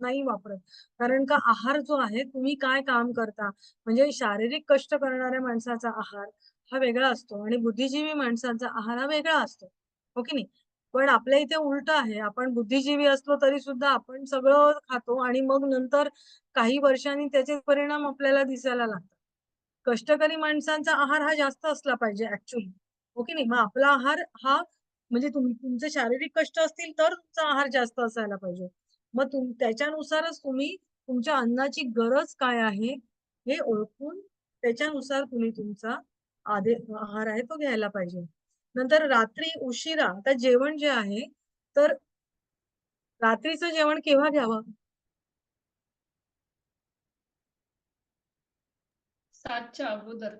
नाही वापरत. कारण का आहार जो आहे, तुम्ही काय काम करता, म्हणजे शारीरिक कष्ट करणाऱ्या माणसाचा आहार हा वेगळा असतो आणि बुद्धिजीवी माणसांचा आहार हा वेगळा असतो. हो की नाही? पण आपल्या इथे उलटं आहे. आपण बुद्धिजीवी असलो तरी सुद्धा आपण सगळं खातो आणि मग नंतर काही वर्षांनी त्याचे परिणाम आपल्याला दिसायला लागतात. कष्टकरी माणसांचा आहार हा जास्त असला पाहिजे ॲक्चुअली. हो की नाही? मग आपला आहार हा म्हणजे तुमचे शारीरिक कष्ट असतील तर तुमचा आहार जास्त असायला पाहिजे. मग त्याच्यानुसारच तुम्ही तुमच्या अन्नाची गरज काय आहे, हे ओळखून त्याच्यानुसार तुम्ही तुमचा आहार आहे तो घ्यायला पाहिजे. नंतर रात्री उशिरा आता जेवण जे आहे, तर रात्रीचं जेवण केव्हा घ्यावं? 7च्या अगोदर.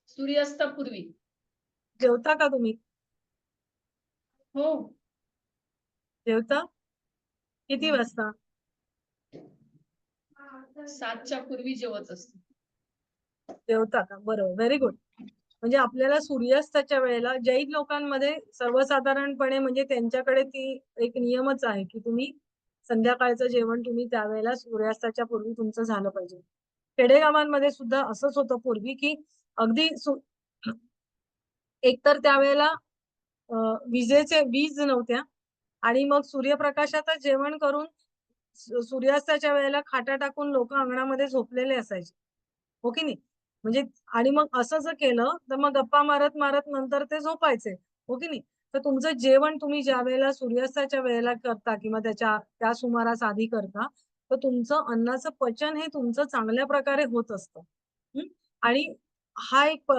सूर्यास्तापूर्वी. जेवता का तुम्ही? हो. जेवता? किती हं. वाजता? 7च्या पूर्वी जेवत असते. जेवता का? बरोबर. Very good. म्हणजे आपल्याला सूर्यास्ताच्या वेळेला जैन लोकांमध्ये सर्वसाधारणपणे म्हणजे त्यांच्याकडे ती एक नियमच आहे, की तुम्ही संध्याकाळचं जेवण तुम्ही त्यावेळेला सूर्यास्ताच्या पूर्वी तुमचं झालं पाहिजे. खेडेगावांमध्ये सुद्धा असंच होतं पूर्वी, की अगदी एकतर त्यावेळेला अ, वीज नव्हत्या आणि मग सूर्यप्रकाशातच जेवण करून सूर्यास्ताच्या वेळेला खाटा टाकून लोकं अंगणामध्ये झोपलेले असायचे. हो की नाही? म्हणजे आणि मग असं जर केलं, तर मग गप्पा मारत नंतर ते झोपायचे. हो की नाही? तर तुमचं जेवण तुम्ही ज्यावेळेला सूर्यास्ताच्या वेळेला करता किंवा त्या सुमारास आधी करता, तर तुमचं अन्नाचं पचन हे तुमचं चांगल्या प्रकारे होत असतं. हं. आणि हा एक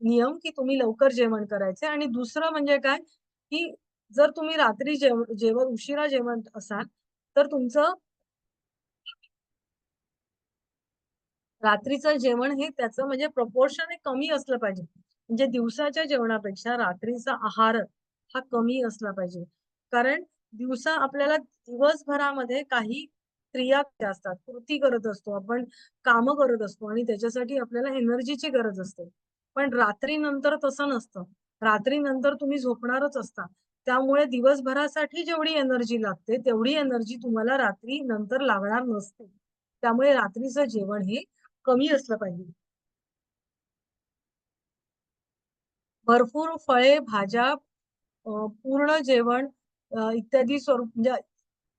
नियम की तुम्ही लवकर जेवण करायचंय आणि दुसरं म्हणजे काय, की जर तुम्ही रात्री जेवण उशिरा जेवत असाल, तर तुमचं रात्रीचं जेवण हे त्याचं म्हणजे प्रपोर्शन हे कमी असलं पाहिजे. म्हणजे दिवसाच्या जेवणापेक्षा रात्रीचा आहार हा कमी असला पाहिजे. कारण दिवसा आपल्याला दिवसभरामध्ये काही क्रिया असतात, कृती करत असतो, आपण कामं करत असतो आणि त्याच्यासाठी आपल्याला एनर्जीची गरज असते. पण रात्रीनंतर तसं नसतं. रात्रीनंतर तुम्ही झोपणारच असता. त्यामुळे दिवसभरासाठी जेवढी एनर्जी लागते, तेवढी एनर्जी तुम्हाला रात्री नंतर लागणार नसते. त्यामुळे रात्रीचं जेवण हे कमी असलं पाहिजे. भरपूर फळे, भाज्या, पूर्ण जेवण इत्यादी स्वरूप म्हणजे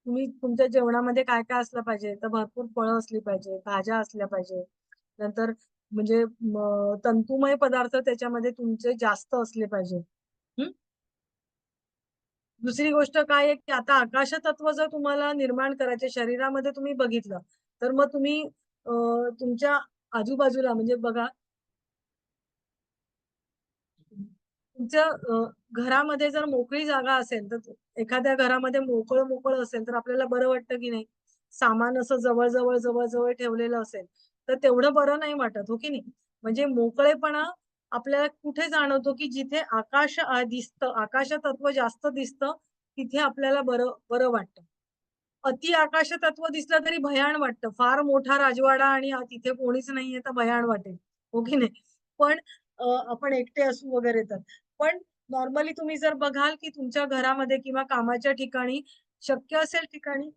तुम्ही तुमच्या जेवणामध्ये काय-काय असलं पाहिजे, तर भरपूर फळं असली पाहिजे, भाज्या असल्या पाहिजे. नंतर म्हणजे तंतुमय पदार्थ त्याच्यामध्ये तुमचे जास्त असले पाहिजे. हं. दुसरी गोष्ट काय आहे, की आता आकाशतत्व जर तुम्हाला निर्माण करायचे शरीरामध्ये तुम्ही बघितलं, तर मग तुम्ही तुमच्या आजूबाजूला म्हणजे बघा तुमच्या घरामध्ये जर मोकळी जागा असेल, तर एखाद्या घरामध्ये मोकळं-मोकळं असेल, तर आपल्याला बरं वाटतं की नाही? सामान असं जवळ-जवळ, जवळ-जवळ ठेवलेलं असेल, तर तेवढं बरं नाही वाटत, हो की नाही? म्हणजे मोकळेपणा आपल्याला कुठे जाणवतो, की जिथे आकाश दिसतं, आकाशतत्व जास्त दिसतं, तिथे आपल्याला बरं बरं वाटतं. अति आकाशतत्व दिसलं तरी भयान वाटतं. फार मोठा राजवाडा आणि तिथे कोणीच नाहीये तर भयान वाटेल. हो की नाही? पण आपण एकटे असू वगैरे तर. पण नॉर्मली तुम्ही जर बघाल, की तुमच्या घरामध्ये किंवा कामाच्या ठिकाणी शक्य असेल ठिकाणी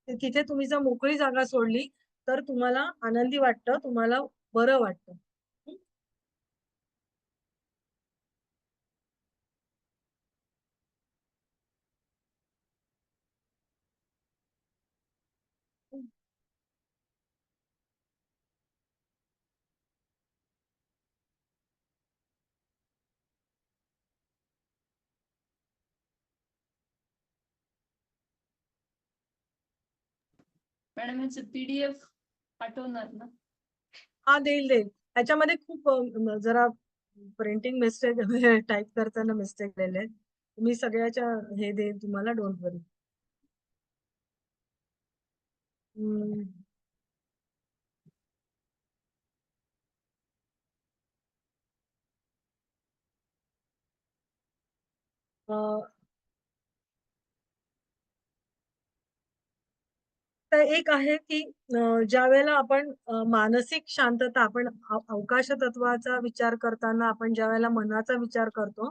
तर तिथे तुम्ही जर मोकळी जागा सोडली, तर तुम्हाला आनंदी वाटतं, तुम्हाला बरं वाटतं. हं. मॅडम ह्याचं पीडीएफ पाठवणार ना? हां, देईल. त्याच्यामध्ये खूप जरा प्रिंटिंग मिस्टेक टाइप करताना मिस्टेक झालेल्या आहेत. मी सगळ्याच्या हे देईन तुम्हाला डोंट वरी. हं. अ, तर एक आहे की ज्यावेळेला आपण मानसिक शांतता आपण अवकाश तत्वाचा विचार करताना आपण ज्यावेळेला मनाचा विचार करतो,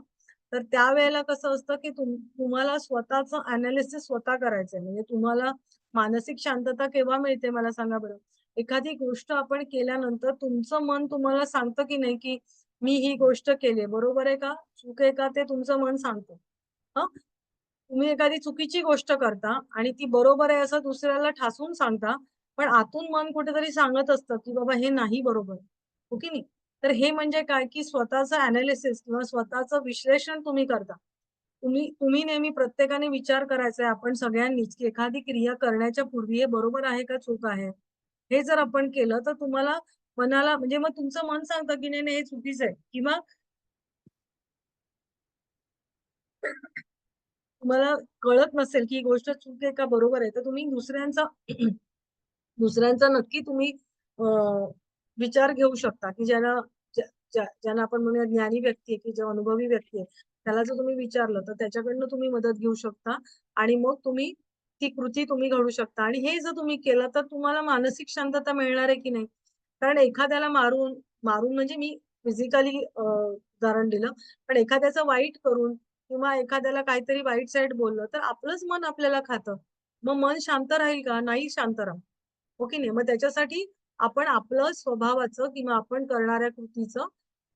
तर त्यावेळेला कसं असतं की तुम्हाला स्वतःचं एनालिसिस स्वतः करायचंय. म्हणजे तुम्हाला मानसिक शांतता केव्हा मिळते मला सांगा बरं? एखादी गोष्ट आपण केल्यानंतर तुमचं मन तुम्हाला सांगतं की नाही की मी ही गोष्ट केली बरोबर आहे का? चूक आहे का? ते तुमचं मन सांगतं. हं? तुम्ही एखादी चुकीची गोष्ट करता आणि ती बरोबर आहे असं दुसऱ्याला ठासून सांगता, पण आतून मन कुठेतरी सांगत असतं, की बाबा हे नाही बरोबर. हो की नाही? तर हे म्हणजे काय, की स्वतःचं एनालिसिस किंवा स्वतःचं विश्लेषण तुम्ही करता. तुम्ही तुम्ही नेहमी प्रत्येकाने विचार करायचा आहे आपण सगळ्यांनीच, की एखादी क्रिया करण्याच्या पूर्वी हे बरोबर आहे का चूक आहे? हे जर आपण केलं तर तुम्हाला मनाला म्हणजे मग तुमचं मन सांगतं, की नाही, नाही हे चुकीचं आहे किंवा तुम्हाला कळत नसेल, की ही गोष्ट चूक आहे का बरोबर आहे, तर तुम्ही दुसऱ्यांचा दुसऱ्यांचा नक्की तुम्ही अ, विचार घेऊ शकता, की ज्याला ज्यांना आपण म्हणूया ज्ञानी व्यक्ती आहे, की जो अनुभवी व्यक्ती आहे, त्याला जर तुम्ही विचारलं, तर त्याच्याकडनं तुम्ही मदत घेऊ शकता आणि मग तुम्ही ती कृती तुम्ही घडू शकता आणि हे जर तुम्ही केलं, तर तुम्हाला मानसिक शांतता मिळणार आहे की नाही? कारण एखाद्याला मारून मारून म्हणजे मी फिजिकली उदाहरण दिलं, पण एखाद्याचं वाईट करून किंवा एखाद्याला काहीतरी वाईट साईड बोललं, तर आपलंच मन आपल्याला खातं. मग मन शांत राहील का? नाही शांत राहत. हो की नाही? मग त्याच्यासाठी आपण आपलं स्वभावाचं किंवा आपण करणाऱ्या कृतीचं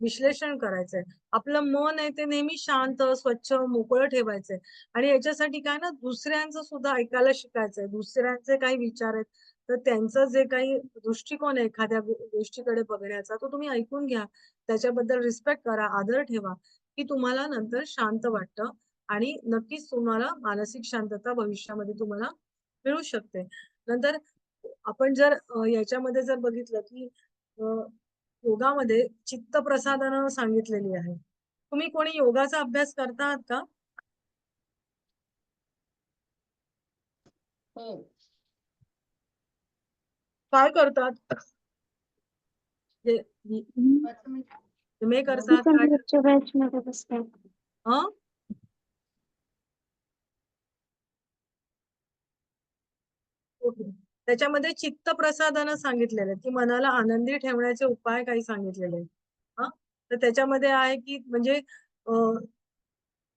विश्लेषण करायचंय. आपलं मन आहे ते नेहमी शांत, स्वच्छ, मोकळं ठेवायचंय आणि याच्यासाठी काय ना दुसऱ्यांचं सुद्धा ऐकायला शिकायचंय. दुसऱ्यांचे काही विचार आहेत, तर त्यांचं जे काही दृष्टिकोन आहे एखाद्या गोष्टीकडे बघण्याचा, तो तुम्ही ऐकून घ्या. त्याच्याबद्दल रिस्पेक्ट करा, आदर ठेवा, की तुम्हाला नंतर शांत वाटतं आणि नक्कीच तुम्हाला मानसिक शांतता भविष्यामध्ये तुम्हाला मिळू शकते. नंतर आपण जर याच्यामध्ये जर बघितलं, की अ, योगामध्ये चित्तप्रसाधनं सांगितलेली आहे. तुम्ही कोणी योगाचा अभ्यास करता आहात का? हो. काय करतात? जे एम-ए मी करतात काय करतात? कम्प्युटरच्या बॅचमध्ये बसते. हं? ओके. त्याच्यामध्ये चित्तप्रसाधनं सांगितलेले आहेत, की मनाला आनंदी ठेवण्याचे उपाय काही सांगितलेले आहेत. हां, तर त्याच्यामध्ये आहे, की म्हणजे अ,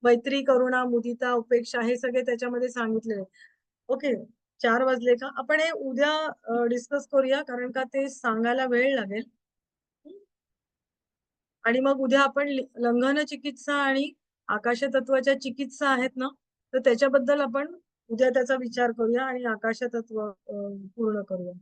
मैत्री, करुणा, मुदिता, उपेक्षा हे सगळे त्याच्यामध्ये सांगितलेले आहेत. ओके. 4 वाजले का? आपण हे उद्या डिस्कस करूया कारण का ते सांगायला वेळ लागेल. हं. आणि मग उद्या आपण लंघन चिकित्सा आणि आकाशतत्वाच्या चिकित्सा आहेत ना, तर त्याच्याबद्दल आपण उद्या त्याचा विचार करूया आणि आकाशतत्व पूर्ण करूया.